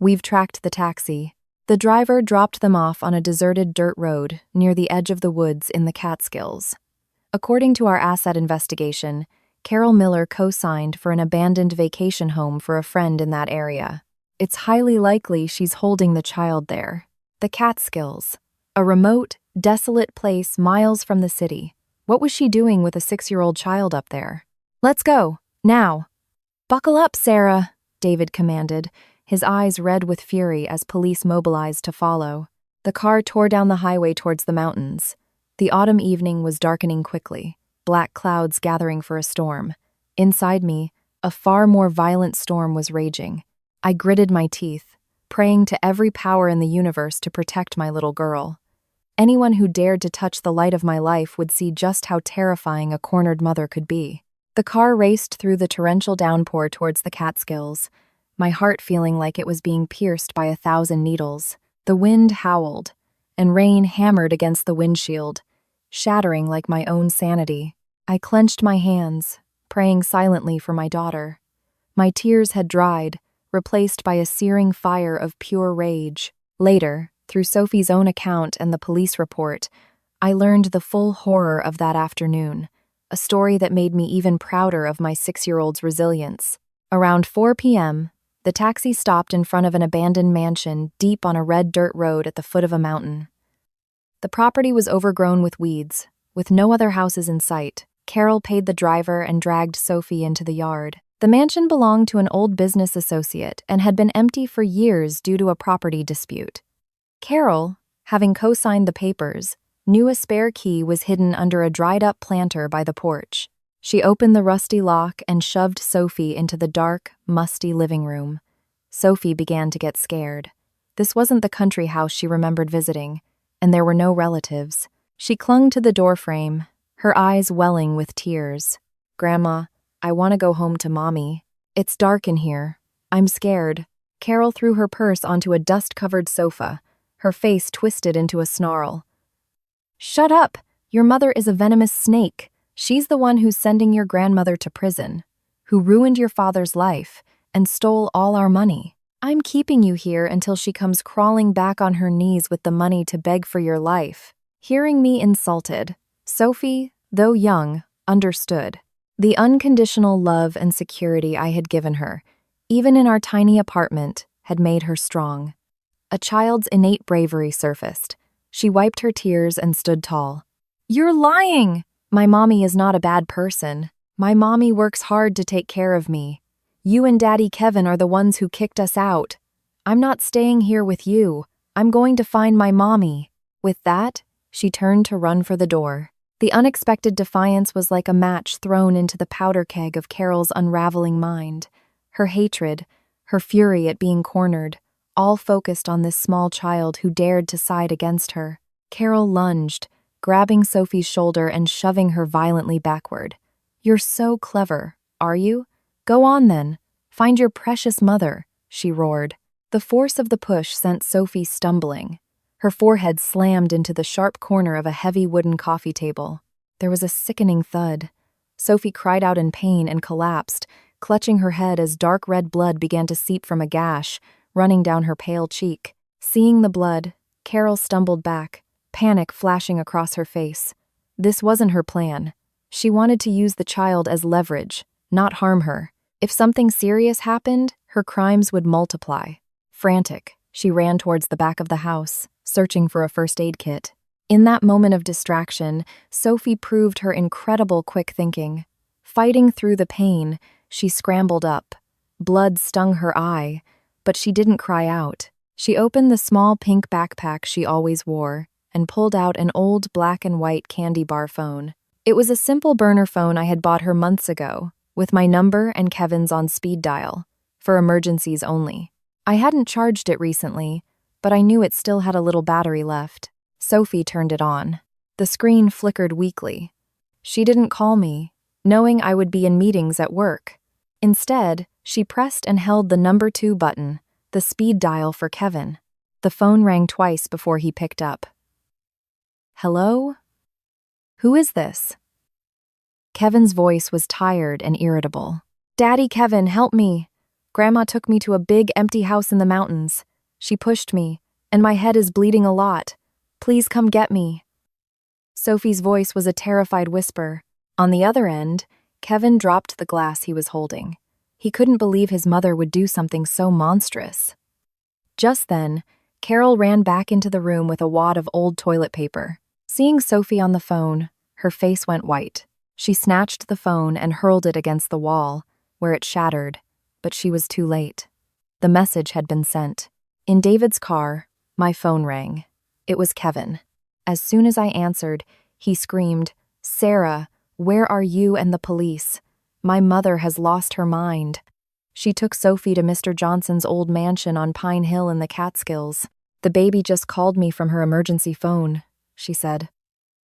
Speaker 1: "We've tracked the taxi." The driver dropped them off on a deserted dirt road near the edge of the woods in the Catskills. According to our asset investigation, Carol Miller co-signed for an abandoned vacation home for a friend in that area. It's highly likely she's holding the child there. The Catskills, a remote, desolate place miles from the city. What was she doing with a 6-year-old child up there? "Let's go," Now. Buckle up, Sarah, David commanded, his eyes red with fury as police mobilized to follow. The car tore down the highway towards the mountains. The autumn evening was darkening quickly, black clouds gathering for a storm. Inside me, a far more violent storm was raging. I gritted my teeth, praying to every power in the universe to protect my little girl. Anyone who dared to touch the light of my life would see just how terrifying a cornered mother could be. The car raced through the torrential downpour towards the Catskills, my heart feeling like it was being pierced by 1,000 needles. The wind howled, and rain hammered against the windshield, shattering like my own sanity. I clenched my hands, praying silently for my daughter. My tears had dried, replaced by a searing fire of pure rage. Later, through Sophie's own account and the police report, I learned the full horror of that afternoon, a story that made me even prouder of my 6-year-old's resilience. Around 4 p.m., the taxi stopped in front of an abandoned mansion deep on a red dirt road at the foot of a mountain. The property was overgrown with weeds, with no other houses in sight. Carol paid the driver and dragged Sophie into the yard. The mansion belonged to an old business associate and had been empty for years due to a property dispute. Carol, having co-signed the papers, knew a spare key was hidden under a dried-up planter by the porch. She opened the rusty lock and shoved Sophie into the dark, musty living room. Sophie began to get scared. This wasn't the country house she remembered visiting, and there were no relatives. She clung to the doorframe, her eyes welling with tears. "Grandma, I want to go home to Mommy. It's dark in here. I'm scared." Carol threw her purse onto a dust-covered sofa, her face twisted into a snarl. "Shut up! Your mother is a venomous snake. She's the one who's sending your grandmother to prison, who ruined your father's life and stole all our money. I'm keeping you here until she comes crawling back on her knees with the money to beg for your life." Hearing me insulted, Sophie, though young, understood. The unconditional love and security I had given her, even in our tiny apartment, had made her strong. A child's innate bravery surfaced. She wiped her tears and stood tall. "You're lying! My mommy is not a bad person. My mommy works hard to take care of me. You and Daddy Kevin are the ones who kicked us out. I'm not staying here with you. I'm going to find my mommy." With that, she turned to run for the door. The unexpected defiance was like a match thrown into the powder keg of Carol's unraveling mind. Her hatred, her fury at being cornered, all focused on this small child who dared to side against her. Carol lunged, grabbing Sophie's shoulder and shoving her violently backward. "You're so clever, are you? Go on then. Find your precious mother," she roared. The force of the push sent Sophie stumbling. Her forehead slammed into the sharp corner of a heavy wooden coffee table. There was a sickening thud. Sophie cried out in pain and collapsed, clutching her head as dark red blood began to seep from a gash, running down her pale cheek. Seeing the blood, Carol stumbled back, panic flashing across her face. This wasn't her plan. She wanted to use the child as leverage, not harm her. If something serious happened, her crimes would multiply. Frantic, she ran towards the back of the house, searching for a first aid kit. In that moment of distraction, Sophie proved her incredible quick thinking. Fighting through the pain, she scrambled up. Blood stung her eye, but she didn't cry out. She opened the small pink backpack she always wore and pulled out an old black and white candy bar phone. It was a simple burner phone I had bought her months ago, with my number and Kevin's on speed dial, for emergencies only. I hadn't charged it recently, but I knew it still had a little battery left. Sophie turned it on. The screen flickered weakly. She didn't call me, knowing I would be in meetings at work. Instead, she pressed and held the number 2 button, the speed dial for Kevin. The phone rang twice before he picked up. "Hello? Who is this?" Kevin's voice was tired and irritable. "Daddy Kevin, help me. Grandma took me to a big empty house in the mountains. She pushed me, and my head is bleeding a lot. Please come get me." Sophie's voice was a terrified whisper. On the other end, Kevin dropped the glass he was holding. He couldn't believe his mother would do something so monstrous. Just then, Carol ran back into the room with a wad of old toilet paper. Seeing Sophie on the phone, her face went white. She snatched the phone and hurled it against the wall, where it shattered, but she was too late. The message had been sent. In David's car, my phone rang. It was Kevin. As soon as I answered, he screamed, "Sarah, where are you and the police? My mother has lost her mind." She took Sophie to Mr. Johnson's old mansion on Pine Hill in the Catskills. "The baby just called me from her emergency phone," she said.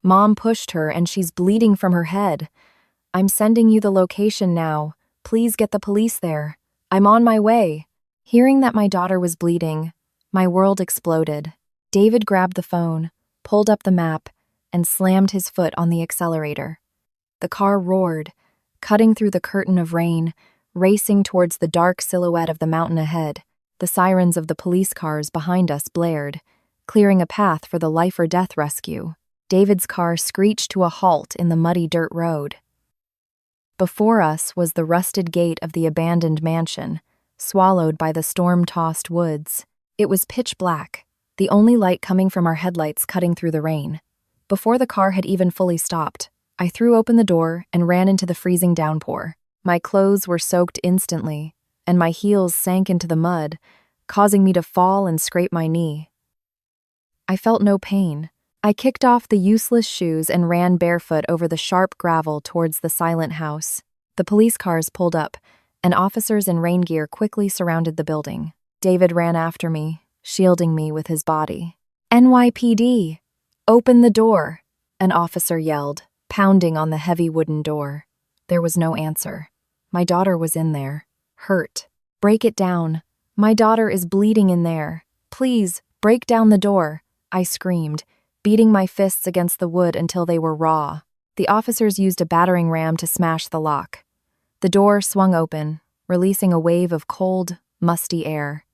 Speaker 1: "Mom pushed her and she's bleeding from her head. I'm sending you the location now. Please get the police there. I'm on my way." Hearing that my daughter was bleeding, my world exploded. David grabbed the phone, pulled up the map, and slammed his foot on the accelerator. The car roared, cutting through the curtain of rain, racing towards the dark silhouette of the mountain ahead. The sirens of the police cars behind us blared, clearing a path for the life-or-death rescue. David's car screeched to a halt in the muddy dirt road. Before us was the rusted gate of the abandoned mansion, swallowed by the storm-tossed woods. It was pitch black, the only light coming from our headlights cutting through the rain. Before the car had even fully stopped, I threw open the door and ran into the freezing downpour. My clothes were soaked instantly, and my heels sank into the mud, causing me to fall and scrape my knee. I felt no pain. I kicked off the useless shoes and ran barefoot over the sharp gravel towards the silent house. The police cars pulled up, and officers in rain gear quickly surrounded the building. David ran after me, shielding me with his body. "NYPD! Open the door!" an officer yelled, pounding on the heavy wooden door. There was no answer. My daughter was in there, hurt. "Break it down. My daughter is bleeding in there. Please, break down the door," I screamed, beating my fists against the wood until they were raw. The officers used a battering ram to smash the lock. The door swung open, releasing a wave of cold, musty air.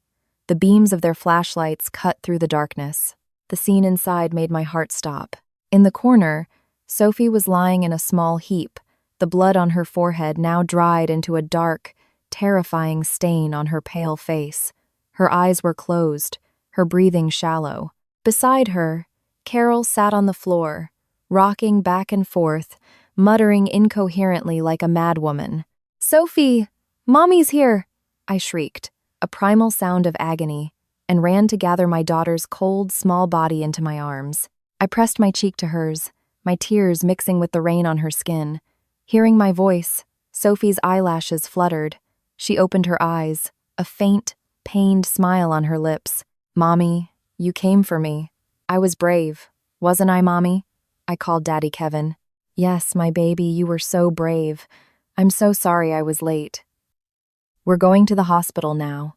Speaker 1: The beams of their flashlights cut through the darkness. The scene inside made my heart stop. In the corner, Sophie was lying in a small heap, the blood on her forehead now dried into a dark, terrifying stain on her pale face. Her eyes were closed, her breathing shallow. Beside her, Carol sat on the floor, rocking back and forth, muttering incoherently like a madwoman. "Sophie! Mommy's here!" I shrieked, a primal sound of agony, and ran to gather my daughter's cold, small body into my arms. I pressed my cheek to hers, my tears mixing with the rain on her skin. Hearing my voice, Sophie's eyelashes fluttered. She opened her eyes, a faint, pained smile on her lips. "Mommy, you came for me. I was brave, wasn't I, Mommy?" I called Daddy Kevin. "Yes, my baby, you were so brave. I'm so sorry I was late. We're going to the hospital now."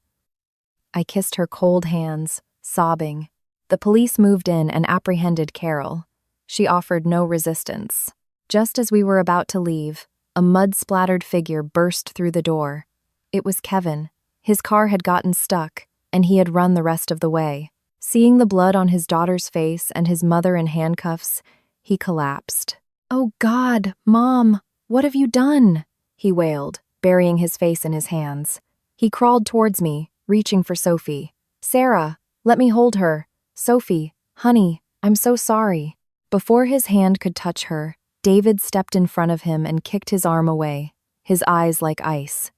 Speaker 1: I kissed her cold hands, sobbing. The police moved in and apprehended Carol. She offered no resistance. Just as we were about to leave, a mud-splattered figure burst through the door. It was Kevin. His car had gotten stuck, and he had run the rest of the way. Seeing the blood on his daughter's face and his mother in handcuffs, he collapsed. "Oh God, Mom, what have you done?" he wailed, burying his face in his hands. He crawled towards me, reaching for Sophie. "Sarah, let me hold her. Sophie, honey, I'm so sorry." Before his hand could touch her, David stepped in front of him and kicked his arm away, his eyes like ice.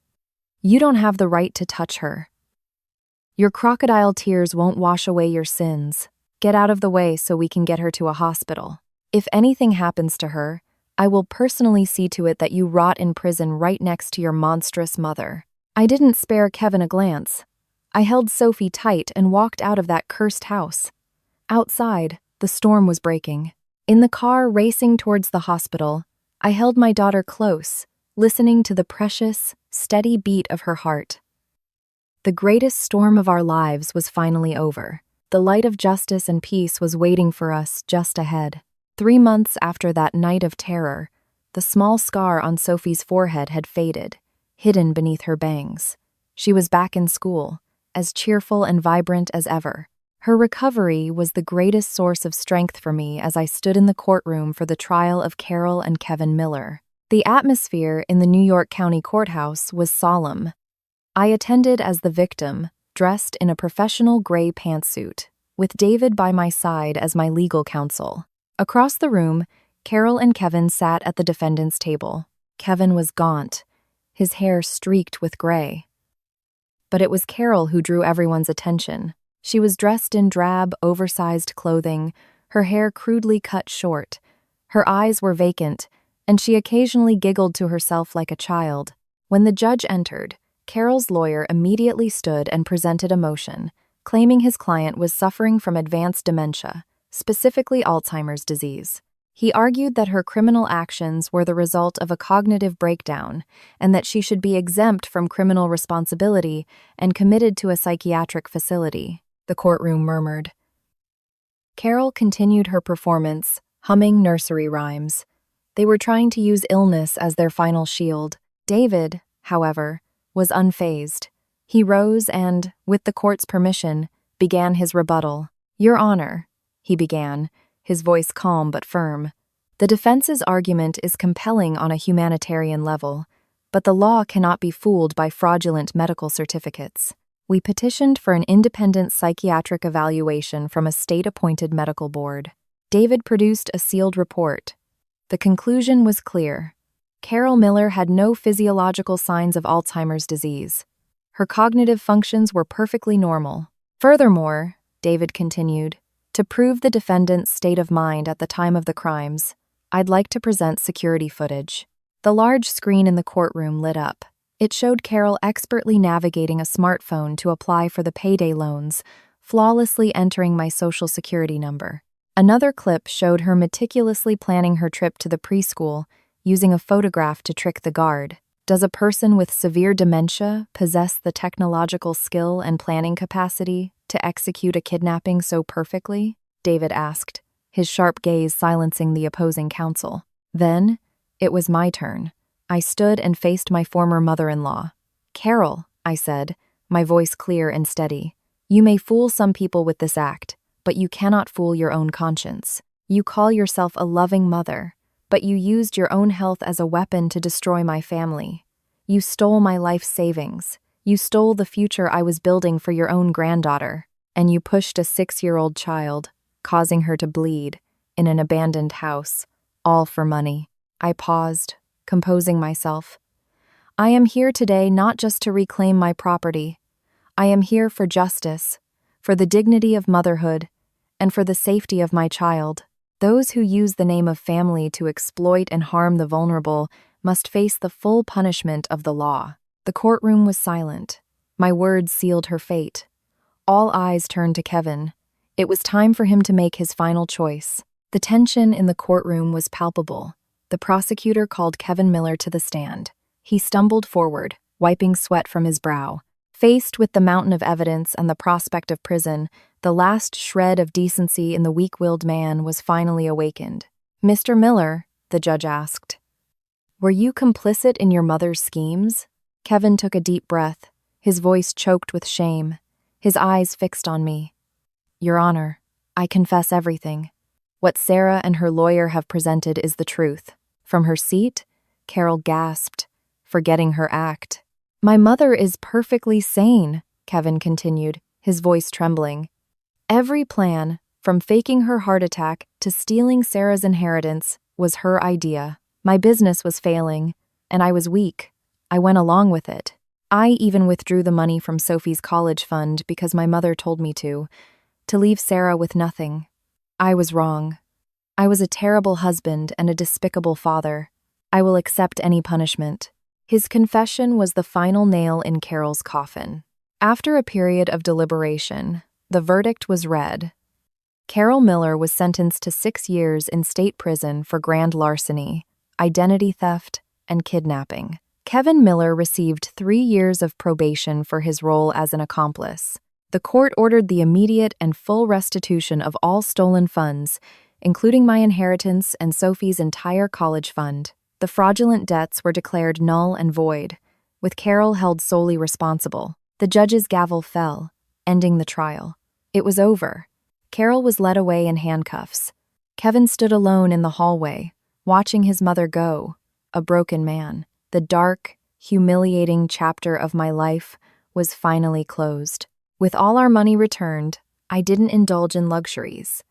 Speaker 1: "You don't have the right to touch her. Your crocodile tears won't wash away your sins. Get out of the way so we can get her to a hospital. If anything happens to her, I will personally see to it that you rot in prison right next to your monstrous mother." I didn't spare Kevin a glance. I held Sophie tight and walked out of that cursed house. Outside, the storm was breaking. In the car racing towards the hospital, I held my daughter close, listening to the precious, steady beat of her heart. The greatest storm of our lives was finally over. The light of justice and peace was waiting for us just ahead. 3 months after that night of terror, the small scar on Sophie's forehead had faded, hidden beneath her bangs. She was back in school, as cheerful and vibrant as ever. Her recovery was the greatest source of strength for me as I stood in the courtroom for the trial of Carol and Kevin Miller. The atmosphere in the New York County Courthouse was solemn. I attended as the victim, dressed in a professional gray pantsuit, with David by my side as my legal counsel. Across the room, Carol and Kevin sat at the defendant's table. Kevin was gaunt, his hair streaked with gray. But it was Carol who drew everyone's attention. She was dressed in drab, oversized clothing, her hair crudely cut short. Her eyes were vacant, and she occasionally giggled to herself like a child. When the judge entered, Carol's lawyer immediately stood and presented a motion, claiming his client was suffering from advanced dementia, specifically Alzheimer's disease. He argued that her criminal actions were the result of a cognitive breakdown and that she should be exempt from criminal responsibility and committed to a psychiatric facility. The courtroom murmured. Carol continued her performance, humming nursery rhymes. They were trying to use illness as their final shield. David, however, was unfazed. He rose and, with the court's permission, began his rebuttal. "Your Honor," he began, his voice calm but firm. "The defense's argument is compelling on a humanitarian level, but the law cannot be fooled by fraudulent medical certificates. We petitioned for an independent psychiatric evaluation from a state-appointed medical board. David produced a sealed report. The conclusion was clear. Carol Miller had no physiological signs of Alzheimer's disease. Her cognitive functions were perfectly normal. Furthermore," David continued, "to prove the defendant's state of mind at the time of the crimes, I'd like to present security footage." The large screen in the courtroom lit up. It showed Carol expertly navigating a smartphone to apply for the payday loans, flawlessly entering my social security number. Another clip showed her meticulously planning her trip to the preschool, using a photograph to trick the guard. Does a person with severe dementia possess the technological skill and planning capacity to execute a kidnapping so perfectly? David asked, his sharp gaze silencing the opposing counsel. Then, it was my turn. I stood and faced my former mother-in-law. "Carol," I said, my voice clear and steady, "you may fool some people with this act, but you cannot fool your own conscience. You call yourself a loving mother, but you used your own health as a weapon to destroy my family. You stole my life savings. You stole the future I was building for your own granddaughter, and you pushed a 6-year-old child, causing her to bleed, in an abandoned house, all for money." I paused, composing myself. "I am here today not just to reclaim my property. I am here for justice, for the dignity of motherhood, and for the safety of my child. Those who use the name of family to exploit and harm the vulnerable must face the full punishment of the law." The courtroom was silent. My words sealed her fate. All eyes turned to Kevin. It was time for him to make his final choice. The tension in the courtroom was palpable. The prosecutor called Kevin Miller to the stand. He stumbled forward, wiping sweat from his brow. Faced with the mountain of evidence and the prospect of prison, the last shred of decency in the weak-willed man was finally awakened. "Mr. Miller," the judge asked, "were you complicit in your mother's schemes?" Kevin took a deep breath, his voice choked with shame, his eyes fixed on me. "Your Honor, I confess everything. What Sarah and her lawyer have presented is the truth." From her seat, Carol gasped, forgetting her act. "My mother is perfectly sane," Kevin continued, his voice trembling. "Every plan, from faking her heart attack to stealing Sarah's inheritance, was her idea. My business was failing, and I was weak. I went along with it. I even withdrew the money from Sophie's college fund because my mother told me to leave Sarah with nothing. I was wrong. I was a terrible husband and a despicable father. I will accept any punishment." His confession was the final nail in Carol's coffin. After a period of deliberation, the verdict was read. Carol Miller was sentenced to 6 years in state prison for grand larceny, identity theft, and kidnapping. Kevin Miller received 3 years of probation for his role as an accomplice. The court ordered the immediate and full restitution of all stolen funds, including my inheritance and Sophie's entire college fund. The fraudulent debts were declared null and void, with Carol held solely responsible. The judge's gavel fell, ending the trial. It was over. Carol was led away in handcuffs. Kevin stood alone in the hallway, watching his mother go, a broken man. The dark, humiliating chapter of my life was finally closed. With all our money returned, I didn't indulge in luxuries.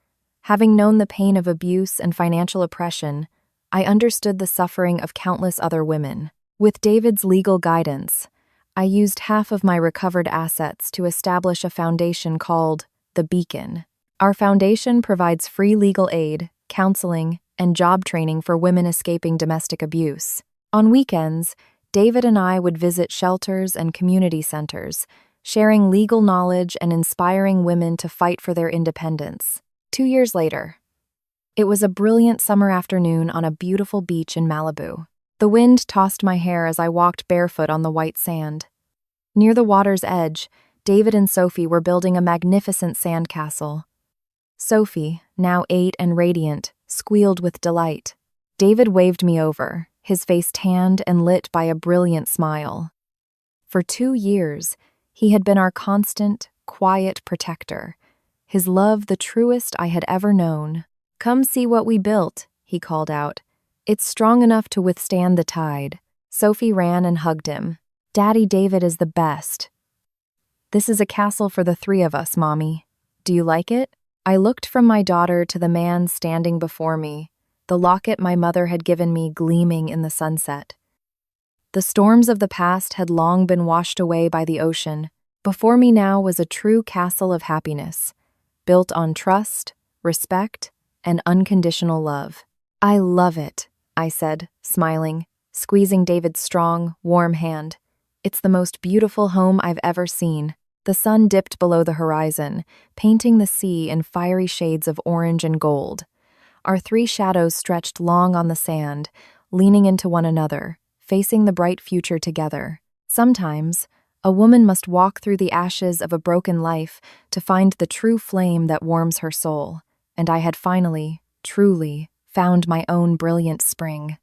Speaker 1: Having known the pain of abuse and financial oppression, I understood the suffering of countless other women. With David's legal guidance, I used half of my recovered assets to establish a foundation called The Beacon. Our foundation provides free legal aid, counseling, and job training for women escaping domestic abuse. On weekends, David and I would visit shelters and community centers, sharing legal knowledge and inspiring women to fight for their independence. 2 years later, it was a brilliant summer afternoon on a beautiful beach in Malibu. The wind tossed my hair as I walked barefoot on the white sand. Near the water's edge, David and Sophie were building a magnificent sandcastle. Sophie, now 8 and radiant, squealed with delight. David waved me over, his face tanned and lit by a brilliant smile. For 2 years, he had been our constant, quiet protector, his love the truest I had ever known. "Come see what we built," he called out. "It's strong enough to withstand the tide." Sophie ran and hugged him. "Daddy David is the best." "This is a castle for the 3 of us, Mommy. Do you like it?" I looked from my daughter to the man standing before me, the locket my mother had given me gleaming in the sunset. The storms of the past had long been washed away by the ocean. Before me now was a true castle of happiness, built on trust, respect, and unconditional love. "I love it," I said, smiling, squeezing David's strong, warm hand. "It's the most beautiful home I've ever seen." The sun dipped below the horizon, painting the sea in fiery shades of orange and gold. Our 3 shadows stretched long on the sand, leaning into one another, facing the bright future together. Sometimes, a woman must walk through the ashes of a broken life to find the true flame that warms her soul, and I had finally, truly, found my own brilliant spring.